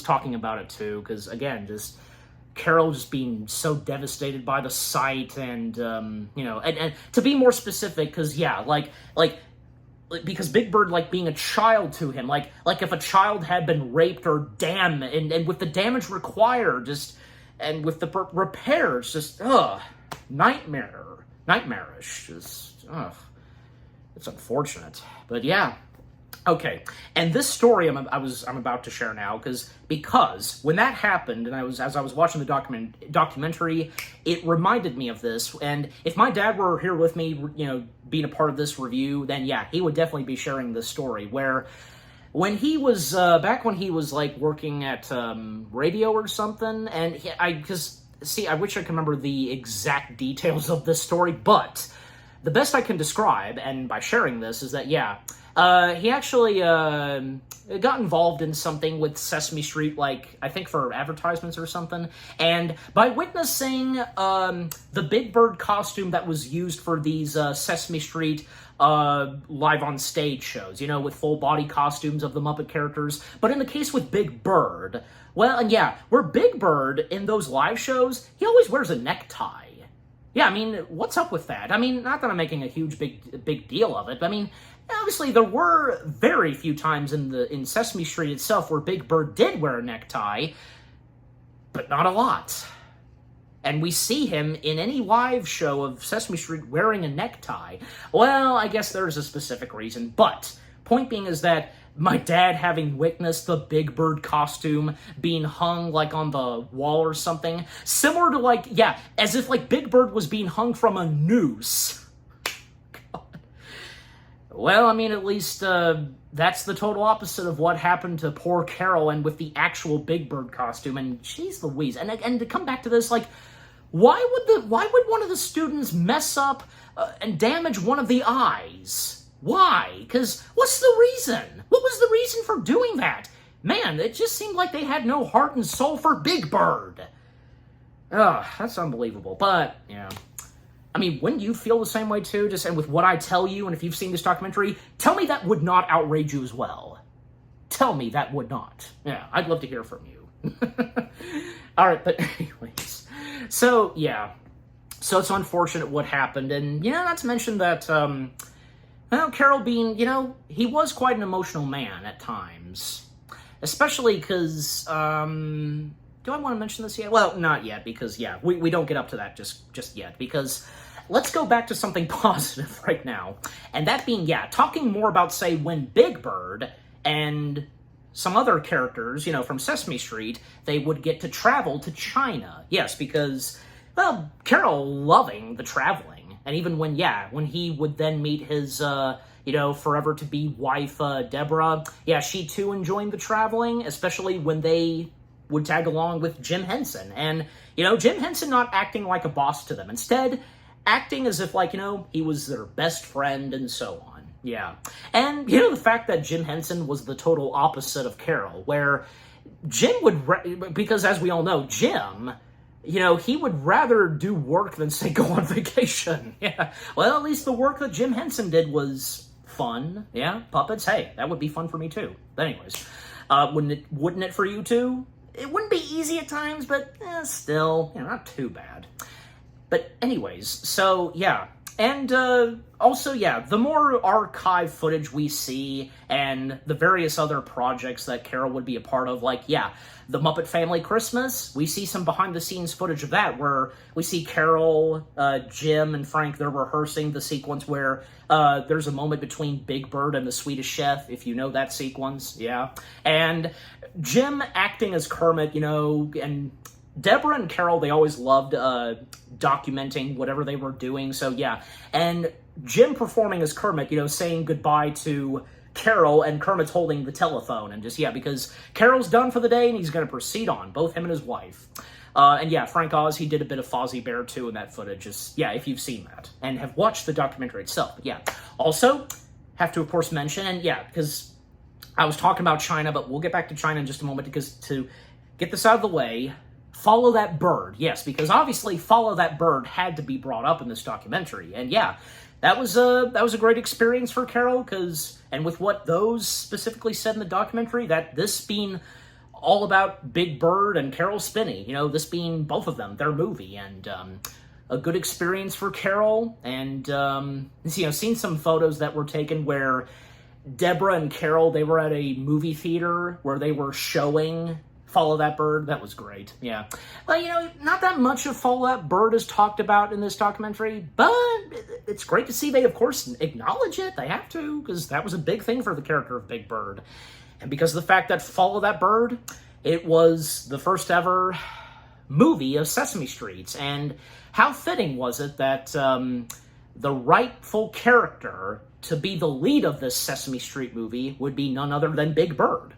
talking about it too, because again, just Caroll just being so devastated by the sight, and and to be more specific, because because Big Bird being a child to him, like if a child had been raped or and with the damage required, and with the repairs, nightmarish, it's unfortunate, but okay. And this story I'm about to share now, because when that happened, and as I was watching the documentary, it reminded me of this. And if my dad were here with me, being a part of this review, then he would definitely be sharing this story. Where when he was back when he was working at radio or something, and I wish I could remember the exact details of this story, but the best I can describe, and by sharing this, is that, he actually got involved in something with Sesame Street, I think for advertisements or something, and by witnessing the Big Bird costume that was used for these Sesame Street live on stage shows, with full body costumes of the Muppet characters, but in the case with Big Bird, where Big Bird in those live shows, he always wears a necktie. What's up with that? Not that I'm making a huge big deal of it, but obviously there were very few times in Sesame Street itself where Big Bird did wear a necktie, but not a lot. And we see him in any live show of Sesame Street wearing a necktie. Well, I guess there's a specific reason, but point being is that my dad having witnessed the Big Bird costume being hung on the wall or something, similar to as if Big Bird was being hung from a noose. God. Well, at least that's the total opposite of what happened to poor Caroll and with the actual Big Bird costume. And jeez Louise, and to come back to this, why would one of the students mess up and damage one of the eyes? Why? Because what's the reason? What was the reason for doing that? Man, it just seemed like they had no heart and soul for Big Bird. Ugh, that's unbelievable. But, wouldn't you feel the same way too? And with what I tell you, and if you've seen this documentary, tell me that would not outrage you as well. Tell me that would not. Yeah, I'd love to hear from you. All right, but anyways. So, So it's unfortunate what happened. And, not to mention that... Caroll being, he was quite an emotional man at times. Especially because, do I want to mention this yet? Well, not yet, because, we don't get up to that just yet. Because let's go back to something positive right now. And that being, talking more about, say, when Big Bird and some other characters, from Sesame Street, they would get to travel to China. Yes, because, Caroll loving the traveling. And even when he would then meet his you know, forever to be wife, Deborah, yeah, she too enjoyed the traveling, especially when they would tag along with Jim Henson. And, you know, Jim Henson not acting like a boss to them. Instead, acting as if, like, you know, he was their best friend and so on. Yeah. And, you know, the fact that Jim Henson was the total opposite of Caroll, where Jim would, because as we all know, Jim, you know, he would rather do work than, say, go on vacation. Yeah. Well, at least the work that Jim Henson did was fun. Yeah. Puppets, hey, that would be fun for me too. But anyways, wouldn't it for you too? It wouldn't be easy at times, but still, you know, not too bad. But anyways, so yeah. And also, yeah, the more archive footage we see and the various other projects that Caroll would be a part of, like, yeah, the Muppet Family Christmas, we see some behind-the-scenes footage of that where we see Caroll, Jim, and Frank, they're rehearsing the sequence where there's a moment between Big Bird and the Swedish Chef, if you know that sequence, yeah. And Jim acting as Kermit, you know, and Deborah and Caroll, they always loved documenting whatever they were doing, so yeah. And Jim performing as Kermit, you know, saying goodbye to Caroll, and Kermit's holding the telephone, and just, yeah, because Carol's done for the day, and he's going to proceed on, both him and his wife. And yeah, Frank Oz, he did a bit of Fozzie Bear, too, in that footage, just, yeah, if you've seen that, and have watched the documentary itself, but yeah. Also, have to, of course, mention, and yeah, because I was talking about China, but we'll get back to China in just a moment, because to get this out of the way, Follow That Bird, yes, because obviously Follow That Bird had to be brought up in this documentary, and yeah, that was a great experience for Caroll, because, and with what those specifically said in the documentary, that this being all about Big Bird and Caroll Spinney, you know, this being both of them, their movie, and a good experience for Caroll, and, you know, seen some photos that were taken where Deborah and Caroll, they were at a movie theater where they were showing Follow That Bird. That was great, yeah. Well, you know, not that much of Follow That Bird is talked about in this documentary, but it's great to see they, of course, acknowledge it. They have to, because that was a big thing for the character of Big Bird. And because of the fact that Follow That Bird, it was the first ever movie of Sesame Street. And how fitting was it that the rightful character to be the lead of this Sesame Street movie would be none other than Big Bird.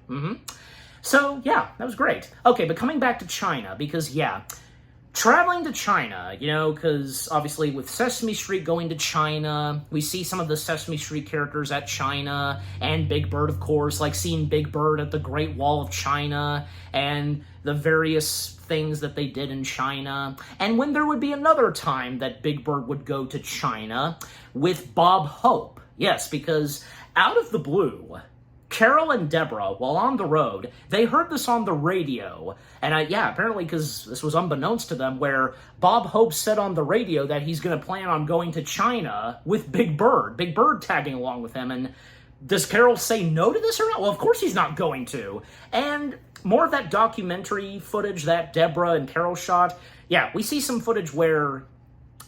So, yeah, that was great. Okay, but coming back to China, because, yeah, traveling to China, you know, because obviously with Sesame Street going to China, we see some of the Sesame Street characters at China, and Big Bird, of course, like seeing Big Bird at the Great Wall of China, and the various things that they did in China. And when there would be another time that Big Bird would go to China with Bob Hope. Yes, because out of the blue, Caroll and Deborah, while on the road, they heard this on the radio, and yeah, apparently because this was unbeknownst to them, where Bob Hope said on the radio that he's going to plan on going to China with Big Bird tagging along with him, and does Caroll say no to this or not? Well, of course he's not going to. And more of that documentary footage that Deborah and Caroll shot, yeah, we see some footage where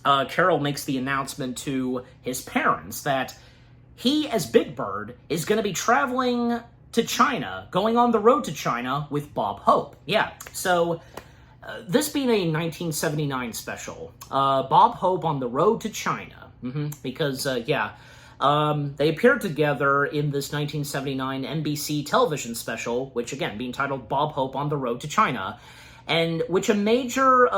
Caroll makes the announcement to his parents that he, as Big Bird, is going to be traveling to China, going on the road to China with Bob Hope. Yeah, so this being a 1979 special, Bob Hope on the road to China, because, yeah, they appeared together in this 1979 NBC television special, which, again, being titled Bob Hope on the Road to China, and which a major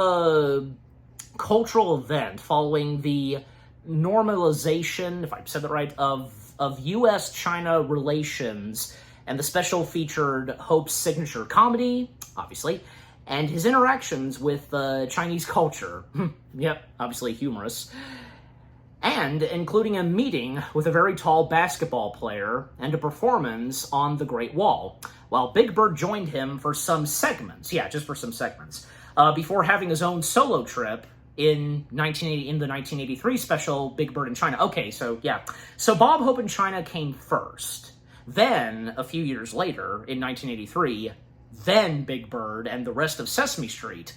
cultural event following the normalization, if I said that right, of U.S.-China relations, and the special featured Hope's signature comedy, obviously, and his interactions with Chinese culture. Yep, obviously humorous. And including a meeting with a very tall basketball player and a performance on the Great Wall, while Big Bird joined him for some segments, yeah, just for some segments, before having his own solo trip in the 1983 special Big Bird in China. Okay, so yeah. So Bob Hope in China came first. Then, a few years later, in 1983, then Big Bird and the rest of Sesame Street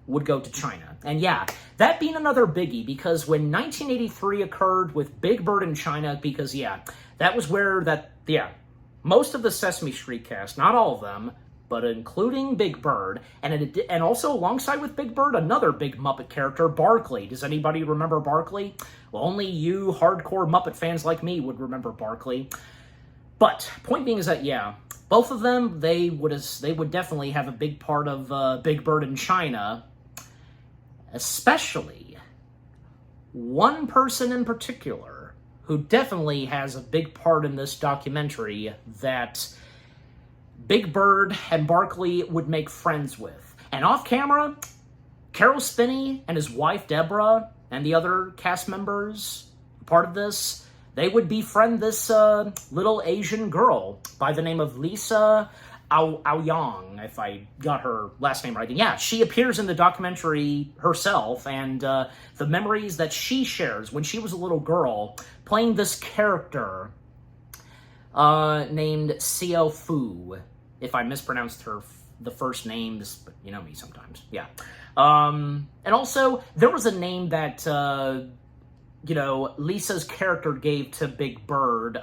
would go to China. And yeah, that being another biggie, because when 1983 occurred with Big Bird in China, because yeah, that was where most of the Sesame Street cast, not all of them, but including Big Bird, and also alongside with Big Bird, another big Muppet character, Barkley. Does anybody remember Barkley? Well, only you hardcore Muppet fans like me would remember Barkley. But point being is that, yeah, both of them, they would definitely have a big part of Big Bird in China, especially one person in particular who definitely has a big part in this documentary that Big Bird and Barkley would make friends with. And off camera, Caroll Spinney and his wife Deborah and the other cast members part of this, they would befriend this little Asian girl by the name of Lisa Aoyang, if I got her last name right. And yeah, she appears in the documentary herself, and the memories that she shares when she was a little girl playing this character named Xiao Fu. If I mispronounced the first name, but you know me sometimes. Yeah. And also, there was a name that, Lisa's character gave to Big Bird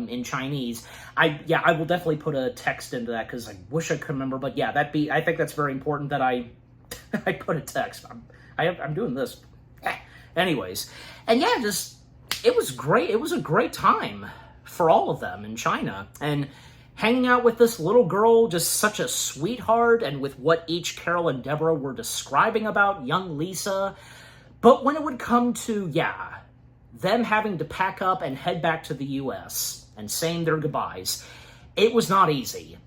in Chinese. I will definitely put a text into that because I wish I could remember. But yeah, I think that's very important that I put a text. I'm doing this. Anyways, and yeah, it was great. It was a great time for all of them in China. And hanging out with this little girl, just such a sweetheart, and with what each Caroll and Deborah were describing about young Lisa. But when it would come to, them having to pack up and head back to the U.S. and saying their goodbyes, it was not easy.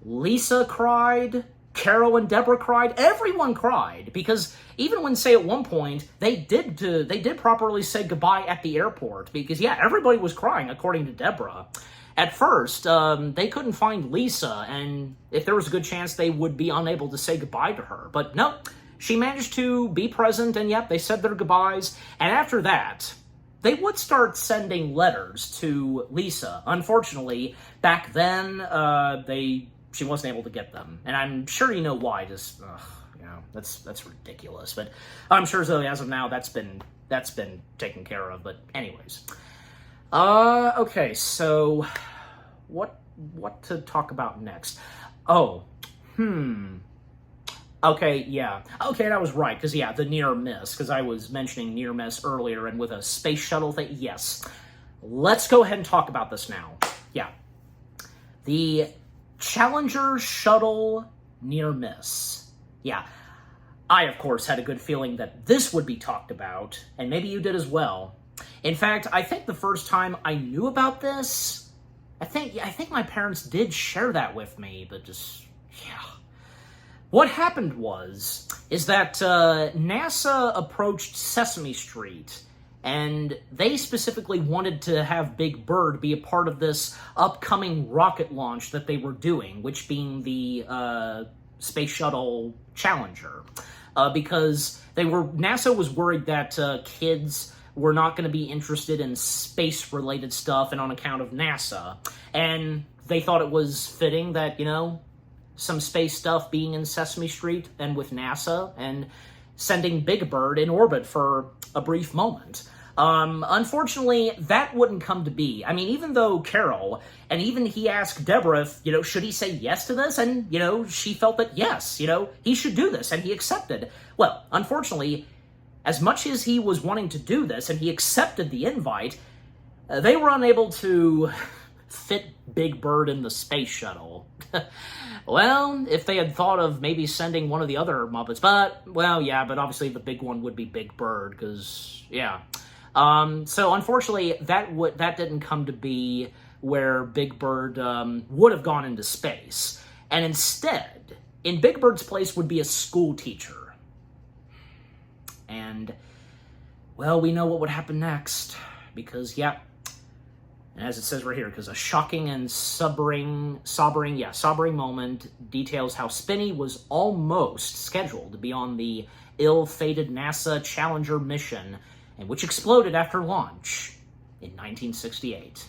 Lisa cried, Caroll and Deborah cried, everyone cried, because even when, say, at one point, they did properly say goodbye at the airport, because, everybody was crying, according to Deborah. At first, they couldn't find Lisa, and if there was a good chance, they would be unable to say goodbye to her. But no, she managed to be present, and they said their goodbyes. And after that, they would start sending letters to Lisa. Unfortunately, back then, she wasn't able to get them. And I'm sure you know why. That's ridiculous. But I'm sure as of now, that's been taken care of. But anyways. Okay, so what to talk about next? Okay, yeah. Okay, and I was right, because, the near miss, because I was mentioning near miss earlier, and with a space shuttle thing, yes. Let's go ahead and talk about this now. Yeah. The Challenger shuttle near miss. Yeah. I, of course, had a good feeling that this would be talked about, and maybe you did as well. In fact, I think the first time I knew about this, I think my parents did share that with me, but What happened is that NASA approached Sesame Street, and they specifically wanted to have Big Bird be a part of this upcoming rocket launch that they were doing, which being the Space Shuttle Challenger, because NASA was worried that kids were not going to be interested in space-related stuff, and on account of NASA. And they thought it was fitting that, some space stuff being in Sesame Street and with NASA, and sending Big Bird in orbit for a brief moment. Unfortunately, that wouldn't come to be. I mean, even though Caroll, and even he asked Deborah if, should he say yes to this? And, she felt that yes, he should do this, and he accepted. Well, unfortunately, as much as he was wanting to do this, and he accepted the invite, they were unable to fit Big Bird in the space shuttle. Well, if they had thought of maybe sending one of the other Muppets, but obviously the big one would be Big Bird, because, so unfortunately, that didn't come to be where Big Bird would have gone into space. And instead, in Big Bird's place would be a school teacher. And, well, we know what would happen next, because, and as it says right here, because a shocking and sobering moment details how Spinney was almost scheduled to be on the ill-fated NASA Challenger mission, and which exploded after launch in 1968.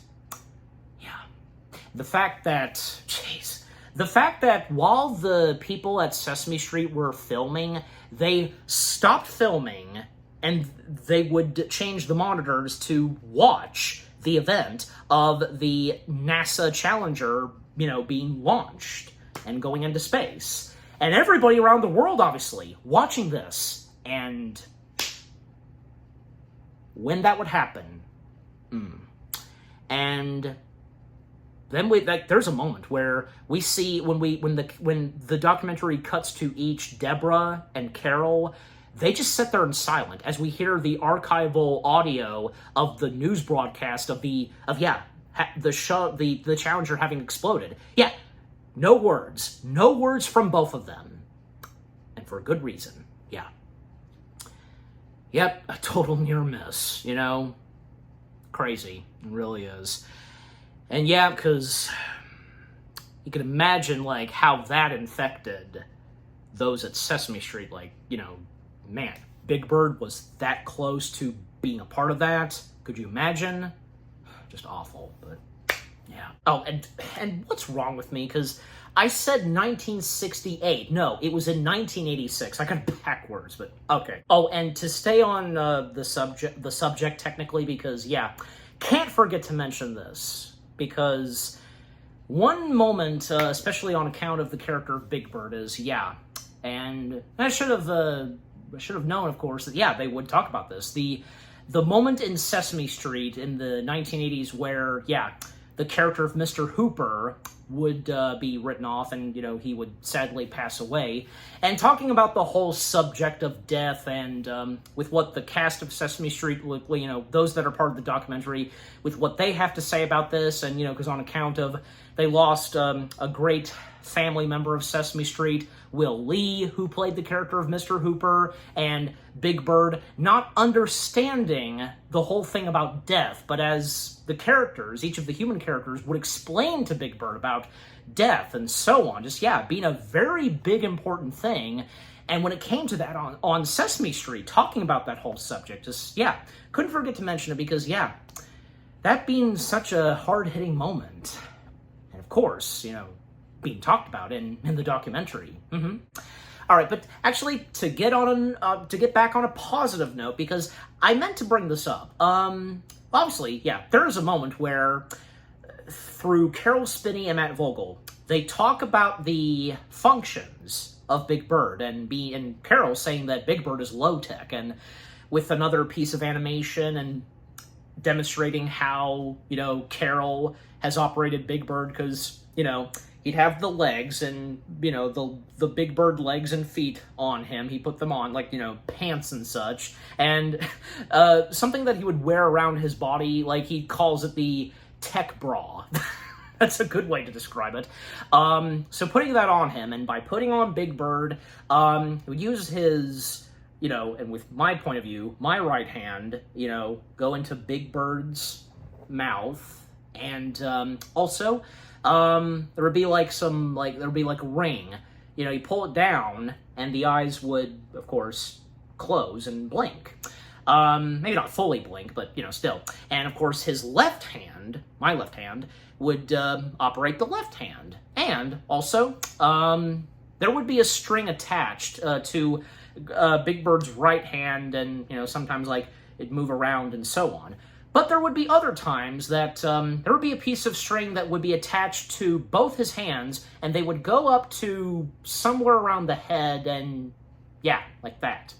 The fact that while the people at Sesame Street were filming, they stopped filming and they would change the monitors to watch the event of the NASA Challenger, being launched. and going into space. And everybody around the world, obviously, watching this. And when that would happen. And then there's a moment where we see when the documentary cuts to each Deborah and Caroll, they just sit there in silent as we hear the archival audio of the news broadcast of the Challenger having exploded. Yeah, no words from both of them, and for a good reason. Yeah. Yep, a total near miss. Crazy, it really is. And yeah, because you can imagine, like, how that infected those at Sesame Street. Like, man, Big Bird was that close to being a part of that. Could you imagine? Just awful, but yeah. Oh, and what's wrong with me? Because I said 1968. No, it was in 1986. I got it backwards, but okay. Oh, and to stay on the subject technically, because yeah, can't forget to mention this. Because one moment, especially on account of the character of Big Bird, is, and I should have known, of course, that, they would talk about this. The moment in Sesame Street in the 1980s where, the character of Mr. Hooper would be written off and, he would sadly pass away. And talking about the whole subject of death and with what the cast of Sesame Street, those that are part of the documentary, with what they have to say about this. And, because on account of they lost a great family member of Sesame Street, Will Lee, who played the character of Mr. Hooper, and Big Bird, not understanding the whole thing about death, but as the characters, each of the human characters, would explain to Big Bird about death and so on, just, being a very big, important thing. And when it came to that on Sesame Street, talking about that whole subject, just, couldn't forget to mention it because, that being such a hard-hitting moment. And of course, being talked about in the documentary. All right, but actually, to get back on a positive note, because I meant to bring this up. Obviously, there is a moment where, through Caroll Spinney and Matt Vogel, they talk about the functions of Big Bird, and Caroll saying that Big Bird is low tech, and with another piece of animation and demonstrating how Caroll has operated Big Bird, because he'd have the legs and, the Big Bird legs and feet on him. He put them on, like, pants and such. And something that he would wear around his body, like, he calls it the tech bra. That's a good way to describe it. So putting that on him, and by putting on Big Bird, he would use his, and with my point of view, my right hand, go into Big Bird's mouth, and also... there would be like a ring, you pull it down and the eyes would, of course, close and blink. Maybe not fully blink, but, still. And of course his left hand, my left hand, would, operate the left hand. And also, there would be a string attached, to, Big Bird's right hand and, sometimes like it'd move around and so on. But there would be other times that there would be a piece of string that would be attached to both his hands, and they would go up to somewhere around the head, and like that.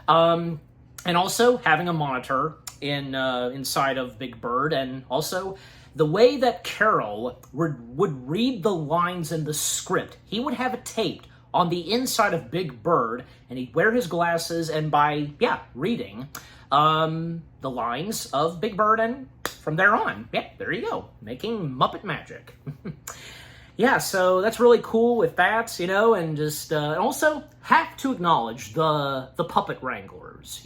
And also having a monitor inside of Big Bird, and also the way that Caroll would read the lines in the script. He would have it taped on the inside of Big Bird, and he'd wear his glasses, and by, reading... the lines of Big Bird, and from there on, there you go, making Muppet magic. So that's really cool with that, and just, and also have to acknowledge the puppet wranglers,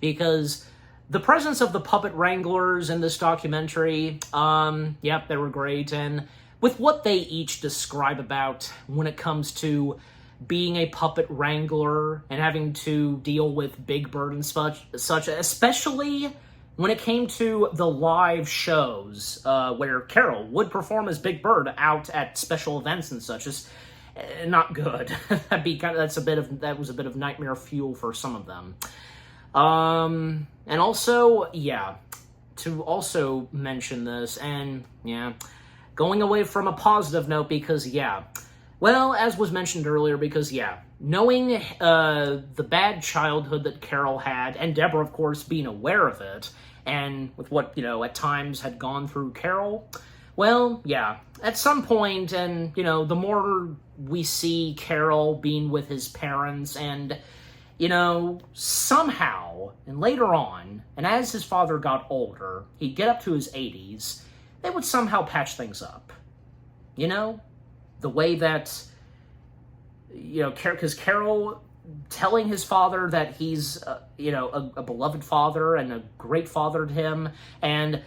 because the presence of the puppet wranglers in this documentary, they were great, and with what they each describe about when it comes to being a puppet wrangler and having to deal with Big Bird and such, especially when it came to the live shows where Caroll would perform as Big Bird out at special events and such, is not good. That was a bit of nightmare fuel for some of them. And also, to also mention this, and going away from a positive note, because Well, as was mentioned earlier, because, yeah, knowing the bad childhood that Caroll had, and Deborah, of course, being aware of it, and with what, at times had gone through Caroll, well, yeah, at some point, and, the more we see Caroll being with his parents, and, somehow, and later on, and as his father got older, he'd get up to his 80s, they would somehow patch things up. The way that, because Caroll telling his father that he's, a beloved father and a great father to him, and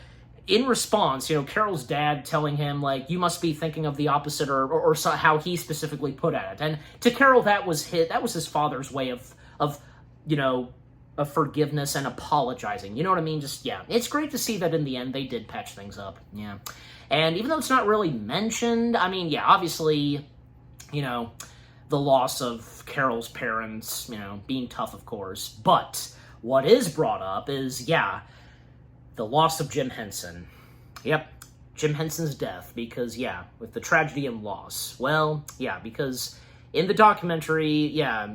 in response, Caroll's dad telling him, like, you must be thinking of the opposite, or how he specifically put at it. And to Caroll, that was his father's way of forgiveness and apologizing. You know what I mean? Just, yeah. It's great to see that in the end they did patch things up. Yeah. And even though it's not really mentioned, I mean, yeah, obviously, the loss of Caroll's parents, being tough, of course. But what is brought up is, yeah, the loss of Jim Henson. Yep, Jim Henson's death, because, yeah, with the tragedy and loss. Well, yeah, because in the documentary, yeah,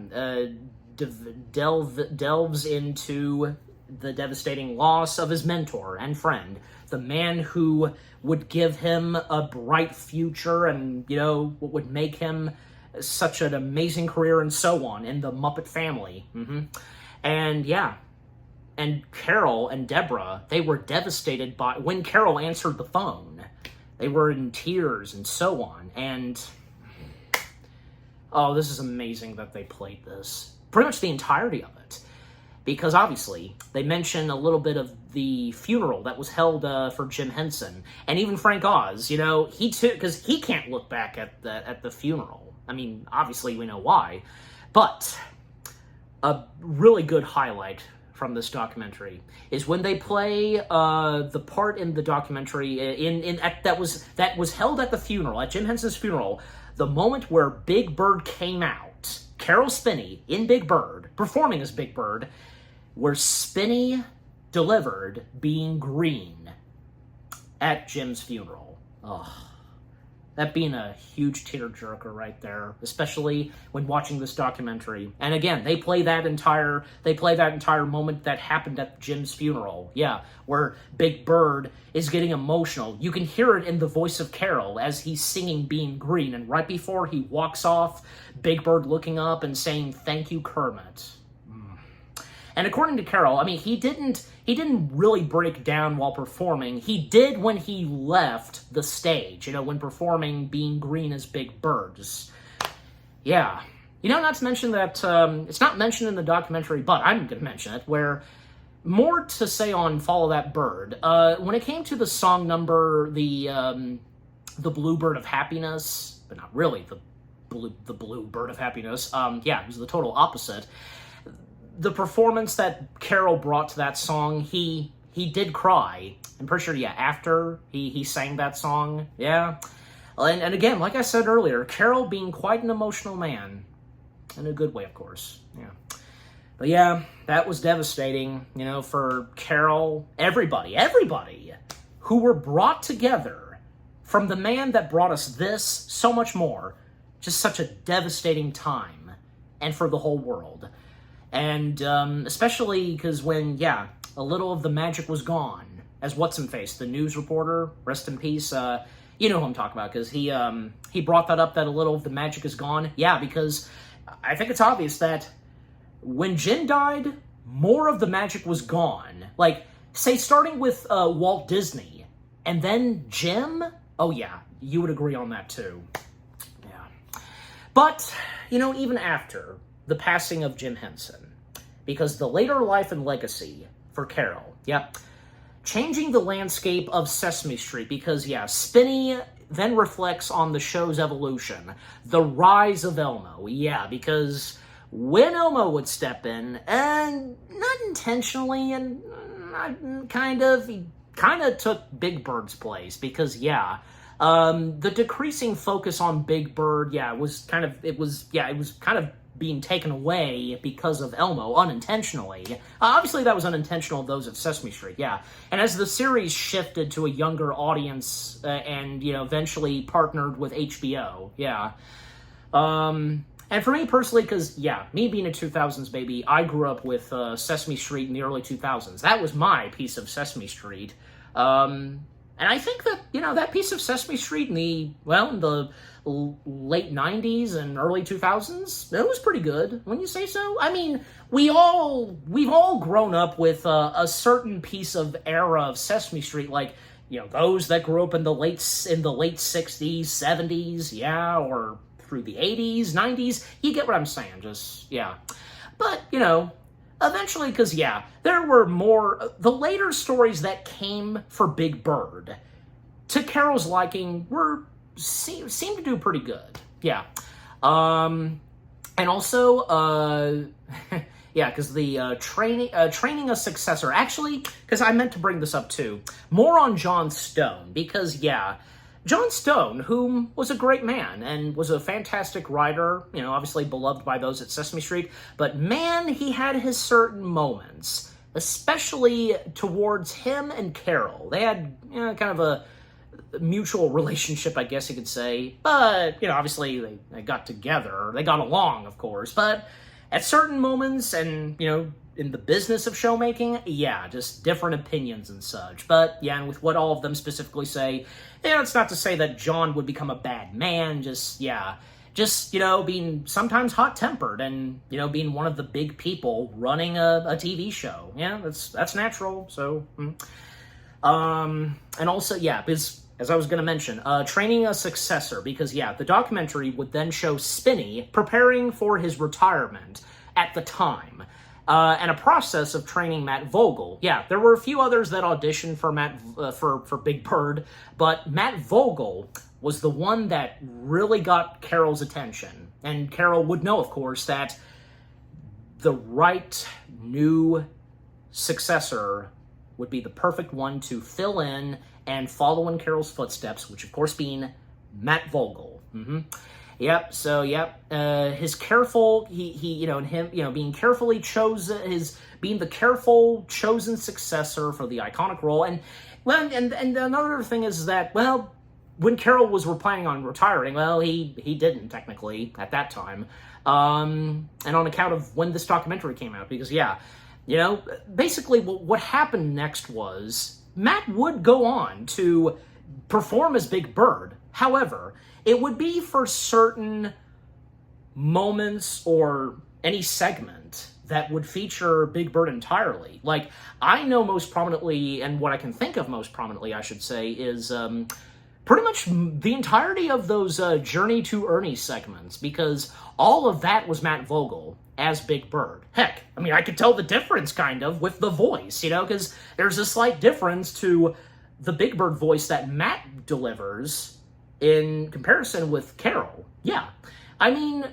delves into the devastating loss of his mentor and friend, the man who would give him a bright future and, what would make him such an amazing career and so on in the Muppet family. And, yeah, and Caroll and Deborah, they were devastated by, when Caroll answered the phone, they were in tears and so on. And, oh, this is amazing that they played this. Pretty much the entirety of it. Because obviously, they mention a little bit of the funeral that was held for Jim Henson. And even Frank Oz, he too, because he can't look back at the funeral. I mean, obviously we know why. But a really good highlight from this documentary is when they play the part in the documentary that was held at the funeral, at Jim Henson's funeral, the moment where Big Bird came out, Caroll Spinney in Big Bird, performing as Big Bird, where Spinney delivered Being Green at Jim's funeral. Ugh. That being a huge tearjerker right there, especially when watching this documentary. And again, they play that entire moment that happened at Jim's funeral. Yeah, where Big Bird is getting emotional. You can hear it in the voice of Caroll as he's singing Being Green, and right before he walks off, Big Bird looking up and saying, "Thank you, Kermit." And according to Caroll, I mean, he didn't really break down while performing. He did when he left the stage, when performing Being Green as Big Bird. Yeah. Not to mention that, it's not mentioned in the documentary, but I'm going to mention it, where more to say on Follow That Bird. When it came to the song number, the Blue Bird of Happiness, but not really the Blue Bird of Happiness, yeah, it was the total opposite. The performance that Caroll brought to that song, he did cry. I'm pretty sure, yeah, after he sang that song, yeah. And again, like I said earlier, Caroll being quite an emotional man. In a good way, of course, yeah. But yeah, that was devastating, for Caroll, everybody who were brought together from the man that brought us this, so much more. Just such a devastating time, and for the whole world. And especially because when, yeah, a little of the magic was gone, as What's-Him-Face, the news reporter, rest in peace, you know who I'm talking about, because he brought that up, that a little of the magic is gone. Yeah, because I think it's obvious that when Jim died, more of the magic was gone. Like, say, starting with Walt Disney, and then Jim? Oh yeah, you would agree on that too. Yeah. But, even after the passing of Jim Henson, because the later life and legacy for Caroll, yep, changing the landscape of Sesame Street, because, yeah, Spinney then reflects on the show's evolution, the rise of Elmo, yeah, because when Elmo would step in, and not intentionally, and he kind of took Big Bird's place, because, yeah, the decreasing focus on Big Bird, yeah, was kind of being taken away because of Elmo, unintentionally. Obviously, that was unintentional of those at Sesame Street, yeah. And as the series shifted to a younger audience and, eventually partnered with HBO, yeah, And for me personally, because, yeah, me being a 2000s baby, I grew up with Sesame Street in the early 2000s. That was my piece of Sesame Street. And I think that, that piece of Sesame Street in the late 90s and early 2000s, it was pretty good, wouldn't you say so? I mean, we've all grown up with a certain piece of era of Sesame Street, like, those that grew up in the late 60s, 70s, yeah, or through the 80s, 90s, you get what I'm saying, just, yeah. But, eventually, because, yeah, there were more, the later stories that came for Big Bird, to Caroll's liking, seemed to do pretty good, yeah. And also, yeah, because the training a successor, actually, because I meant to bring this up too, more on Jon Stone, because, yeah, Jon Stone, whom was a great man and was a fantastic writer, obviously beloved by those at Sesame Street, but man, he had his certain moments, especially towards him and Caroll. They had, kind of a mutual relationship, I guess you could say, but, obviously they got together, they got along, of course, but at certain moments and, in the business of showmaking, yeah, just different opinions and such. But, yeah, and with what all of them specifically say, it's not to say that Jon would become a bad man, just, being sometimes hot-tempered and, being one of the big people running a TV show. Yeah, that's natural, so, and also, yeah, because, as I was going to mention, training a successor, because, yeah, the documentary would then show Spinney preparing for his retirement at the time. And a process of training Matt Vogel. Yeah, there were a few others that auditioned for for Big Bird, but Matt Vogel was the one that really got Caroll's attention. And Caroll would know, of course, that the right new successor would be the perfect one to fill in and follow in Caroll's footsteps, which of course being Matt Vogel. Yep. So, yep. His careful, and him, being carefully chosen, being the careful chosen successor for the iconic role. And another thing is that, well, when Caroll was planning on retiring, well, he didn't technically at that time, and on account of when this documentary came out, because yeah, basically what happened next was Matt would go on to perform as Big Bird. However, it would be for certain moments or any segment that would feature Big Bird entirely. Like, I know most prominently, and what I can think of most prominently, I should say, is pretty much the entirety of those Journey to Ernie segments, because all of that was Matt Vogel as Big Bird. Heck, I mean, I could tell the difference, kind of, with the voice, because there's a slight difference to the Big Bird voice that Matt delivers in comparison with Caroll. Yeah. I mean,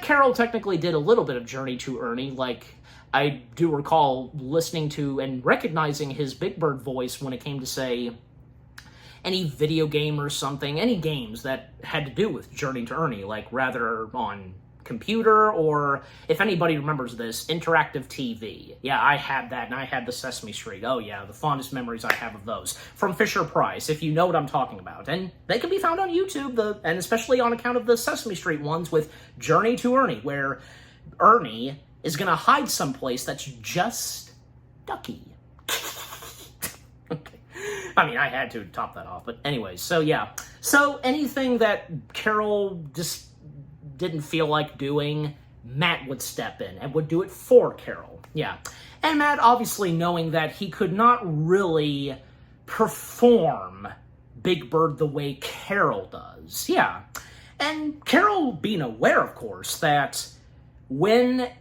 Caroll technically did a little bit of Journey to Ernie. Like, I do recall listening to and recognizing his Big Bird voice when it came to, say, any video game or something, any games that had to do with Journey to Ernie, like rather on computer, or if anybody remembers this, interactive TV. Yeah, I had that, and I had the Sesame Street. Oh yeah, the fondest memories I have of those. From Fisher-Price, if you know what I'm talking about. And they can be found on YouTube, and especially on account of the Sesame Street ones with Journey to Ernie, where Ernie is going to hide someplace that's just ducky. Okay. I mean, I had to top that off, but anyways, so yeah. So anything that Caroll just didn't feel like doing, Matt would step in and would do it for Caroll. Yeah. And Matt, obviously knowing that he could not really perform Big Bird the way Caroll does. Yeah. And Caroll being aware, of course, that whenever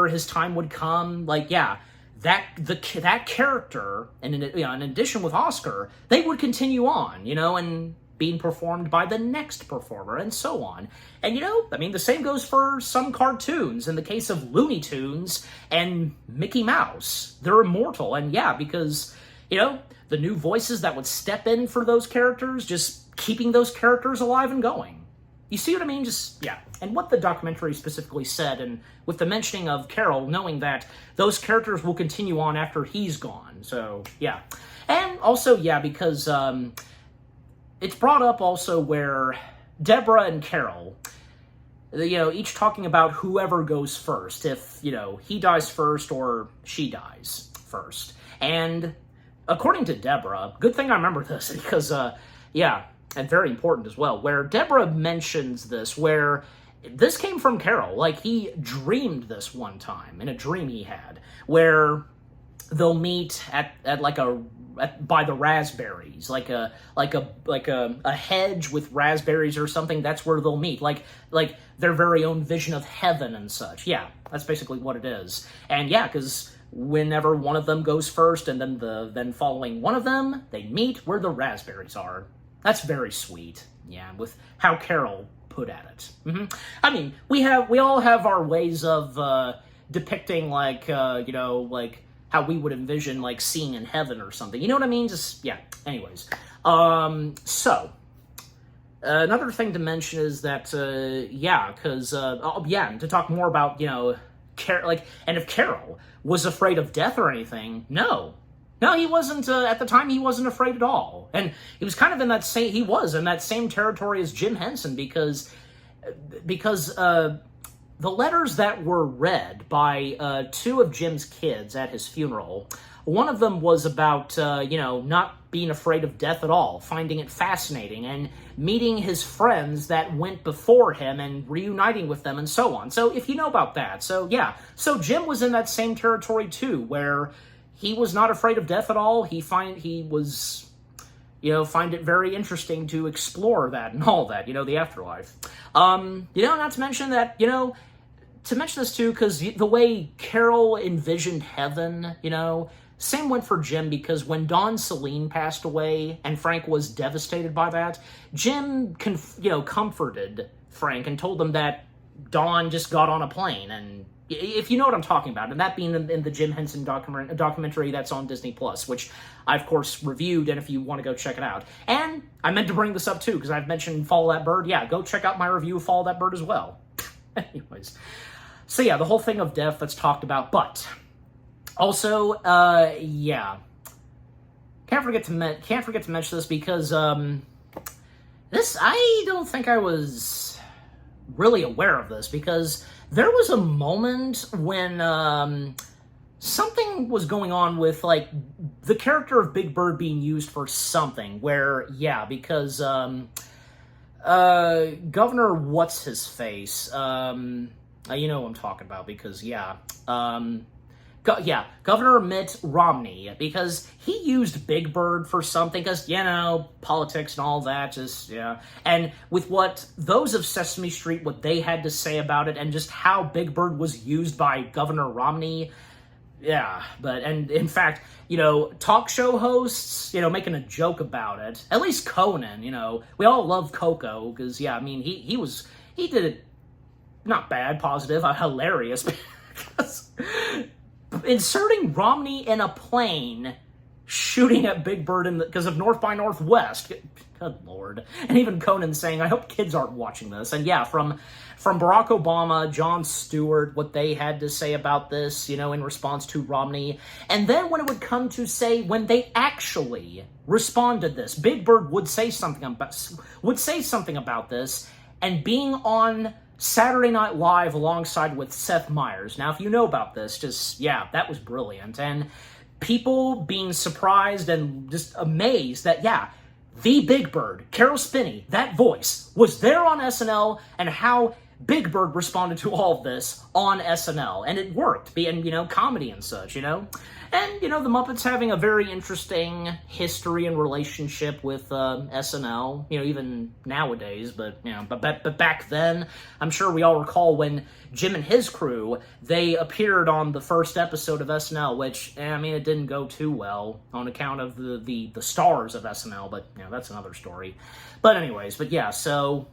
his time would come, like, yeah, that character, and in addition with Oscar, they would continue on, and being performed by the next performer, and so on. And, I mean, the same goes for some cartoons. In the case of Looney Tunes and Mickey Mouse, they're immortal. And yeah, because, the new voices that would step in for those characters, just keeping those characters alive and going. You see what I mean? Just, yeah. And what the documentary specifically said, and with the mentioning of Caroll, knowing that those characters will continue on after he's gone. So, yeah. And also, yeah, because, it's brought up also where Deborah and Caroll, each talking about whoever goes first, if, he dies first or she dies first. And according to Deborah, good thing I remember this, because, and very important as well, where Deborah mentions this, where this came from Caroll. Like, he dreamed this one time, in a dream he had, where they'll meet by the raspberries, like a hedge with raspberries or something. That's where they'll meet, like their very own vision of heaven and such. Yeah, that's basically what it is. And yeah, because whenever one of them goes first, and then following one of them, they meet where the raspberries are. That's very sweet. Yeah, with how Caroll put at it. I mean, we all have our ways of depicting, like how we would envision, like, seeing in heaven or something. You know what I mean? Just, yeah. Anyways. So, another thing to mention is that, to talk more about, and if Caroll was afraid of death or anything, no, he wasn't, at the time, he wasn't afraid at all. And he was kind of in that same territory as Jim Henson, because the letters that were read by two of Jim's kids at his funeral, one of them was about, not being afraid of death at all, finding it fascinating, and meeting his friends that went before him and reuniting with them and so on. So if you know about that, so Jim was in that same territory too, where he was not afraid of death at all. Find it very interesting to explore that and all that, the afterlife. Not to mention that, to mention this too, because the way Caroll envisioned heaven, same went for Jim, because when Dawn Celine passed away and Frank was devastated by that, Jim, comforted Frank and told him that Dawn just got on a plane, and if you know what I'm talking about, and that being in the Jim Henson documentary that's on Disney+, which I, of course, reviewed, and if you want to go check it out. And I meant to bring this up, too, because I've mentioned Follow That Bird. Yeah, go check out my review of Follow That Bird as well. Anyways. So, yeah, the whole thing of death that's talked about, but also, can't forget to mention this, because, this, I don't think I was really aware of this, because there was a moment when, something was going on with, like, the character of Big Bird being used for something, where, because, Governor What's-His-Face, you know what I'm talking about, because, Governor Mitt Romney, because he used Big Bird for something, because, politics and all that, and with what those of Sesame Street, what they had to say about it, and just how Big Bird was used by Governor Romney, and in fact, talk show hosts, making a joke about it, at least Conan, we all love Coco, because, he did it not bad, positive, hilarious, because inserting Romney in a plane, shooting at Big Bird because of North by Northwest, good lord, and even Conan saying, I hope kids aren't watching this, and from Barack Obama, Jon Stewart, what they had to say about this, in response to Romney, and then when it would come to say, when they actually responded to this, Big Bird would say something about this, and being on Saturday Night Live alongside with Seth Meyers. Now, if you know about this, that was brilliant. And people being surprised and just amazed that, the Big Bird, Caroll Spinney, that voice, was there on SNL, and how Big Bird responded to all of this on SNL. And it worked, being, comedy and such, And, the Muppets having a very interesting history and relationship with SNL, even nowadays, but back then, I'm sure we all recall when Jim and his crew, they appeared on the first episode of SNL, which, it didn't go too well on account of the stars of SNL, but, that's another story. But anyways, so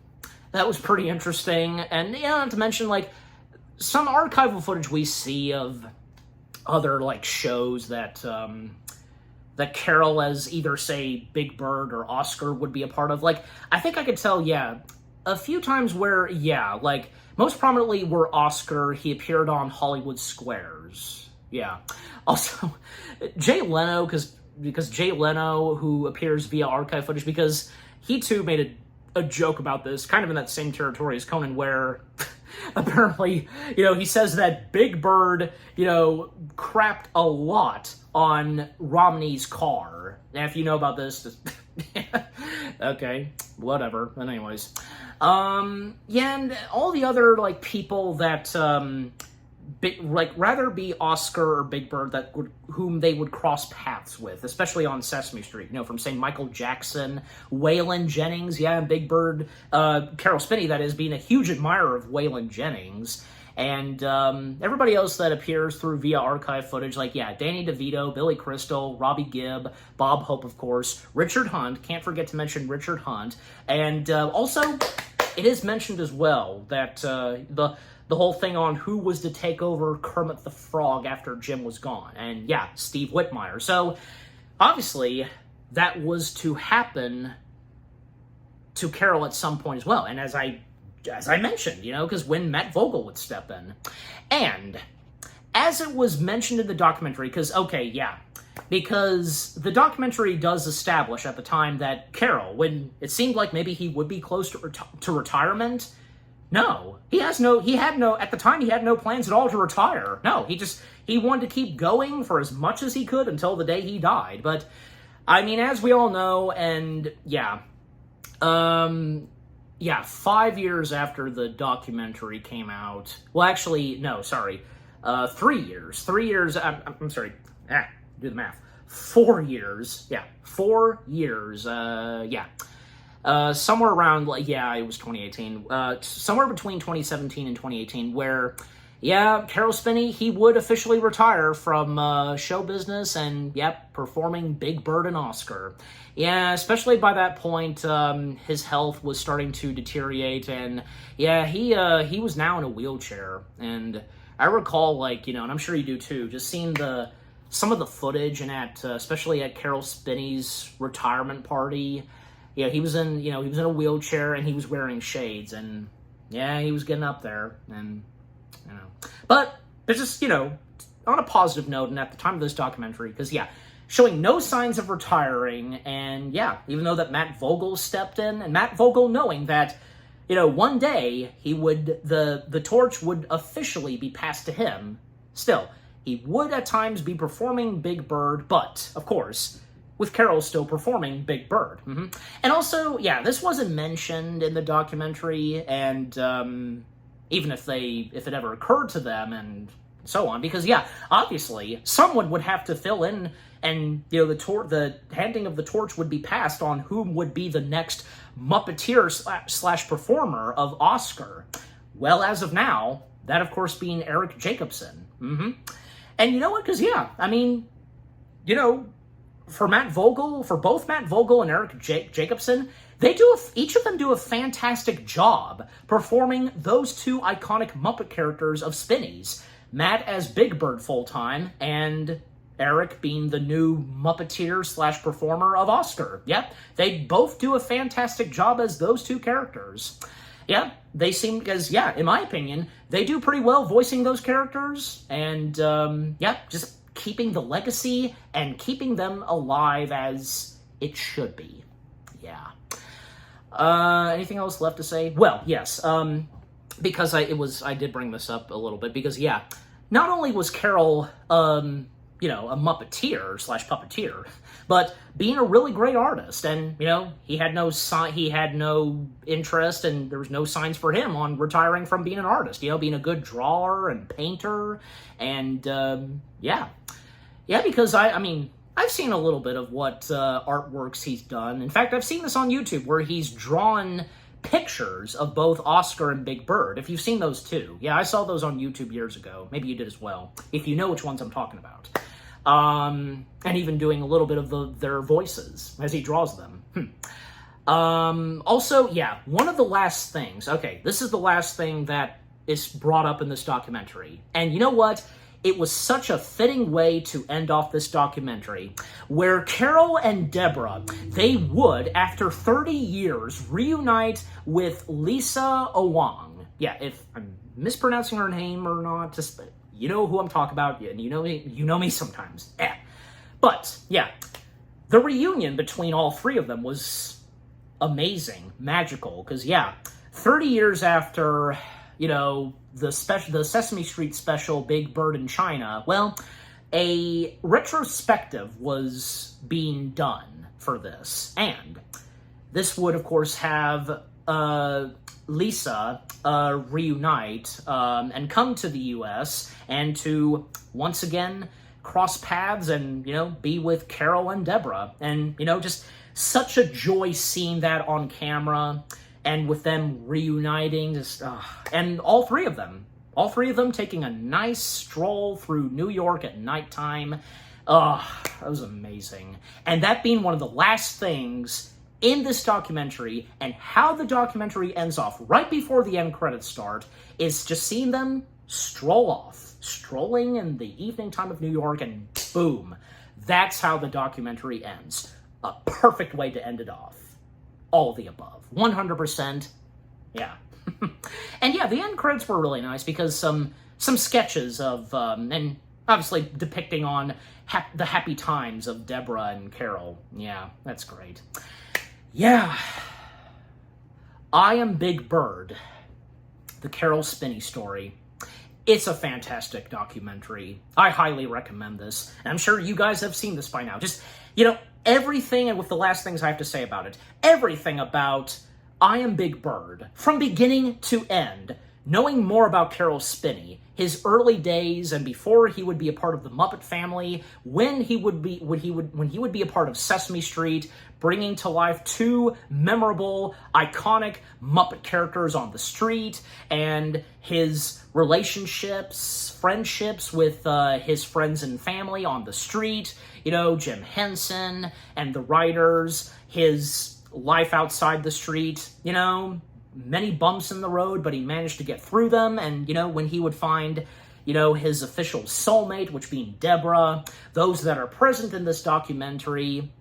that was pretty interesting, and, not to mention, some archival footage we see of other, shows that Caroll, as either, say, Big Bird or Oscar would be a part of. I think I could tell, a few times where, most prominently were Oscar, he appeared on Hollywood Squares. Also, Jay Leno, because Jay Leno, who appears via archive footage, because he, too, made a a joke about this, kind of in that same territory as Conan, where apparently, he says that Big Bird, crapped a lot on Romney's car. Now, if you know about this, just okay, whatever. But anyways, yeah, and all the other people that rather be Oscar or Big Bird whom they would cross paths with, especially on Sesame Street. From say Michael Jackson, Waylon Jennings, yeah, Big Bird, Caroll Spinney, that is, being a huge admirer of Waylon Jennings, and everybody else that appears via archive footage, Danny DeVito, Billy Crystal, Robbie Gibb, Bob Hope, of course, Richard Hunt. Can't forget to mention Richard Hunt, and also it is mentioned as well that the whole thing on who was to take over Kermit the Frog after Jim was gone. And yeah, Steve Whitmire. So obviously that was to happen to Caroll at some point as well. And as I mentioned, because when Matt Vogel would step in. And as it was mentioned in the documentary, because the documentary does establish at the time that Caroll, when it seemed like maybe he would be close to retirement, no, at the time, he had no plans at all to retire. No, he wanted to keep going for as much as he could until the day he died. But, I mean, as we all know, and 5 years after the documentary came out, well, actually, no, sorry, 3 years. 3 years, I'm sorry, do the math. 4 years, 4 years, somewhere around, it was 2018, somewhere between 2017 and 2018, where, Caroll Spinney, he would officially retire from show business and, performing Big Bird and Oscar. Yeah, especially by that point, his health was starting to deteriorate, and, he was now in a wheelchair, and I recall, and I'm sure you do too, just seeing some of the footage, and especially at Caroll Spinney's retirement party. Yeah, he was in a wheelchair, and he was wearing shades, and he was getting up there, and but there's just on a positive note, and at the time of this documentary, because showing no signs of retiring, and even though that Matt Vogel stepped in, and Matt Vogel knowing that one day the torch would officially be passed to him, still he would at times be performing Big Bird, but of course, with Caroll still performing Big Bird. Mm-hmm. And also, this wasn't mentioned in the documentary, and even if it ever occurred to them, and so on, because, obviously, someone would have to fill in, and, the handing of the torch would be passed on whom would be the next Muppeteer slash performer of Oscar. Well, as of now, that, of course, being Eric Jacobson. Mm-hmm. And you know what? Because, for both Matt Vogel and Eric Jacobson, each of them do a fantastic job performing those two iconic Muppet characters of Spinney's. Matt as Big Bird full-time, and Eric being the new Muppeteer slash performer of Oscar. Yep, they both do a fantastic job as those two characters. Yeah, they seem, because, in my opinion, they do pretty well voicing those characters, and, just keeping the legacy and keeping them alive as it should be. Anything else left to say? Well, yes, because I did bring this up a little bit, because, not only was Caroll, a Muppeteer slash puppeteer, but being a really great artist, and, he had no interest, and there was no signs for him on retiring from being an artist, being a good drawer and painter, and, because I've seen a little bit of what artworks he's done. In fact, I've seen this on YouTube where he's drawn pictures of both Oscar and Big Bird, if you've seen those too. Yeah, I saw those on YouTube years ago. Maybe you did as well, if you know which ones I'm talking about. And even doing a little bit of their voices as he draws them. Also, one of the last things, this is the last thing that is brought up in this documentary. And you know what? It was such a fitting way to end off this documentary, where Caroll and Deborah, they would, after 30 years, reunite with Lisa Owang. Yeah, if I'm mispronouncing her name or not, just, you know who I'm talking about, and you know me sometimes. But, the reunion between all three of them was amazing, magical, because, yeah, 30 years after, the Sesame Street special, Big Bird in China, well, a retrospective was being done for this, and this would, of course, have Lisa reunite and come to the U.S. and to once again cross paths and, be with Caroll and Deborah. And, just such a joy seeing that on camera and with them reuniting. And all three of them taking a nice stroll through New York at nighttime. That was amazing. And that being one of the last things in this documentary, and how the documentary ends off right before the end credits start, is just seeing them strolling in the evening time of New York, and boom, that's how the documentary ends. A perfect way to end it off. All of the above. 100%. Yeah. And yeah, the end credits were really nice because some sketches of, and obviously depicting on the happy times of Deborah and Caroll. Yeah, that's great. Yeah. I Am Big Bird, the Caroll Spinney story. It's a fantastic documentary. I highly recommend this. And I'm sure you guys have seen this by now. Just, everything, and with the last things I have to say about it, everything about I Am Big Bird, from beginning to end, knowing more about Caroll Spinney, his early days and before he would be a part of the Muppet family, when he would be a part of Sesame Street, bringing to life two memorable, iconic Muppet characters on the street, and his relationships, friendships with his friends and family on the street, Jim Henson and the writers, his life outside the street, many bumps in the road, but he managed to get through them. And, when he would find, his official soulmate, which being Deborah, those that are present in this documentary,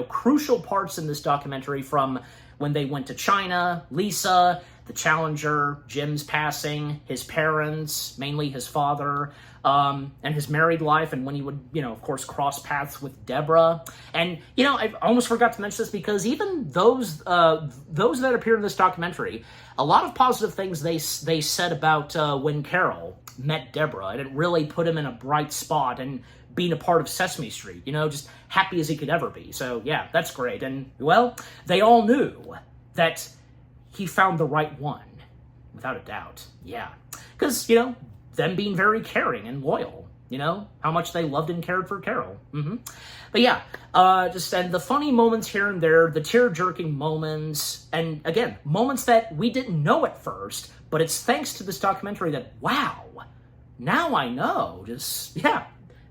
crucial parts in this documentary, from when they went to China, Lisa, the Challenger, Jim's passing, his parents, mainly his father, and his married life, and when he would, of course, cross paths with Deborah. And, I almost forgot to mention this, because even those that appear in this documentary, a lot of positive things they said about when Caroll met Deborah, and it really put him in a bright spot and being a part of Sesame Street, just happy as he could ever be. So, yeah, that's great. And, well, they all knew that he found the right one, without a doubt. Yeah. Because, them being very caring and loyal, how much they loved and cared for Caroll. But yeah, and the funny moments here and there, the tear-jerking moments, and again, moments that we didn't know at first, but it's thanks to this documentary that, wow, now I know.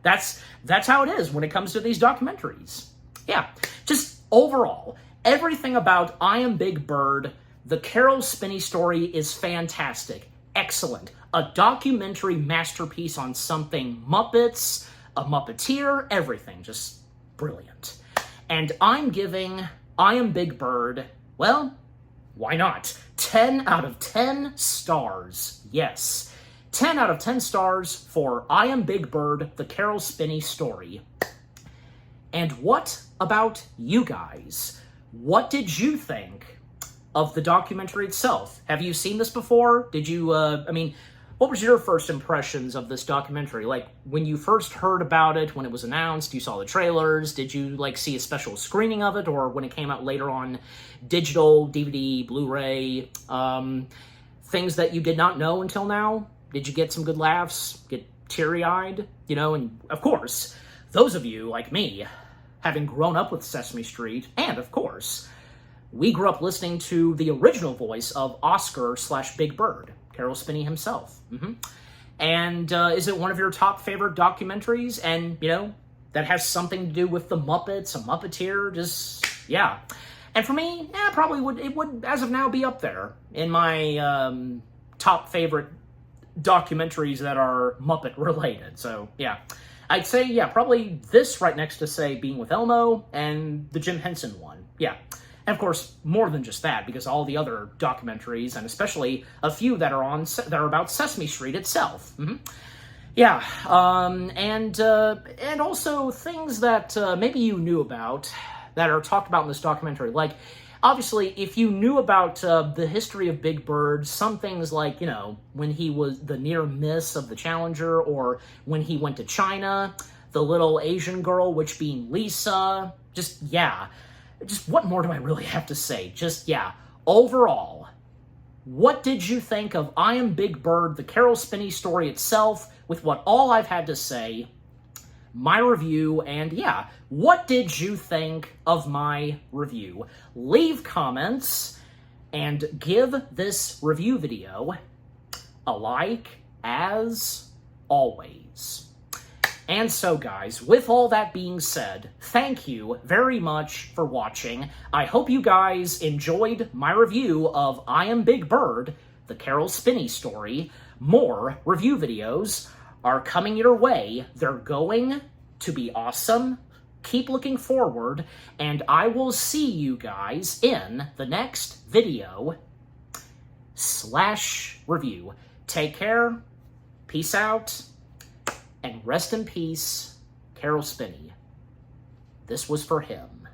That's how it is when it comes to these documentaries. Yeah, just overall, everything about I Am Big Bird, the Caroll Spinney story is fantastic, excellent. A documentary masterpiece on something Muppets, a Muppeteer, everything. Just brilliant. And I'm giving I Am Big Bird, well, why not? 10 out of 10 stars. Yes. 10 out of 10 stars for I Am Big Bird, the Caroll Spinney story. And what about you guys? What did you think of the documentary itself? Have you seen this before? Did you, what was your first impressions of this documentary? Like, when you first heard about it, when it was announced, you saw the trailers, did you, see a special screening of it, or when it came out later on digital, DVD, Blu-ray, things that you did not know until now? Did you get some good laughs, get teary-eyed? And, of course, those of you, like me, having grown up with Sesame Street, and, of course, we grew up listening to the original voice of Oscar/Big Bird, Caroll Spinney himself. And is it one of your top favorite documentaries? And, that has something to do with the Muppets, a Muppeteer, just, yeah. And for me, probably would, as of now, be up there in my top favorite documentaries that are Muppet-related. So, yeah. I'd say, yeah, probably this right next to, say, Being with Elmo and the Jim Henson one. Yeah. And of course, more than just that, because all the other documentaries, and especially a few that are about Sesame Street itself. Yeah, and also things that maybe you knew about that are talked about in this documentary. Like, obviously, if you knew about the history of Big Bird, some things like, you know, when he was the near miss of the Challenger, or when he went to China, the little Asian girl, which being Lisa, just, yeah. Just what more do I really have to say? Just, yeah. Overall, what did you think of I Am Big Bird, the Caroll Spinney story itself, with what all I've had to say, my review, and yeah, what did you think of my review? Leave comments and give this review video a like, as always. And so, guys, with all that being said, thank you very much for watching. I hope you guys enjoyed my review of I Am Big Bird, the Caroll Spinney story. More review videos are coming your way. They're going to be awesome. Keep looking forward, and I will see you guys in the next video / review. Take care, peace out, and rest in peace, Caroll Spinney. This was for him.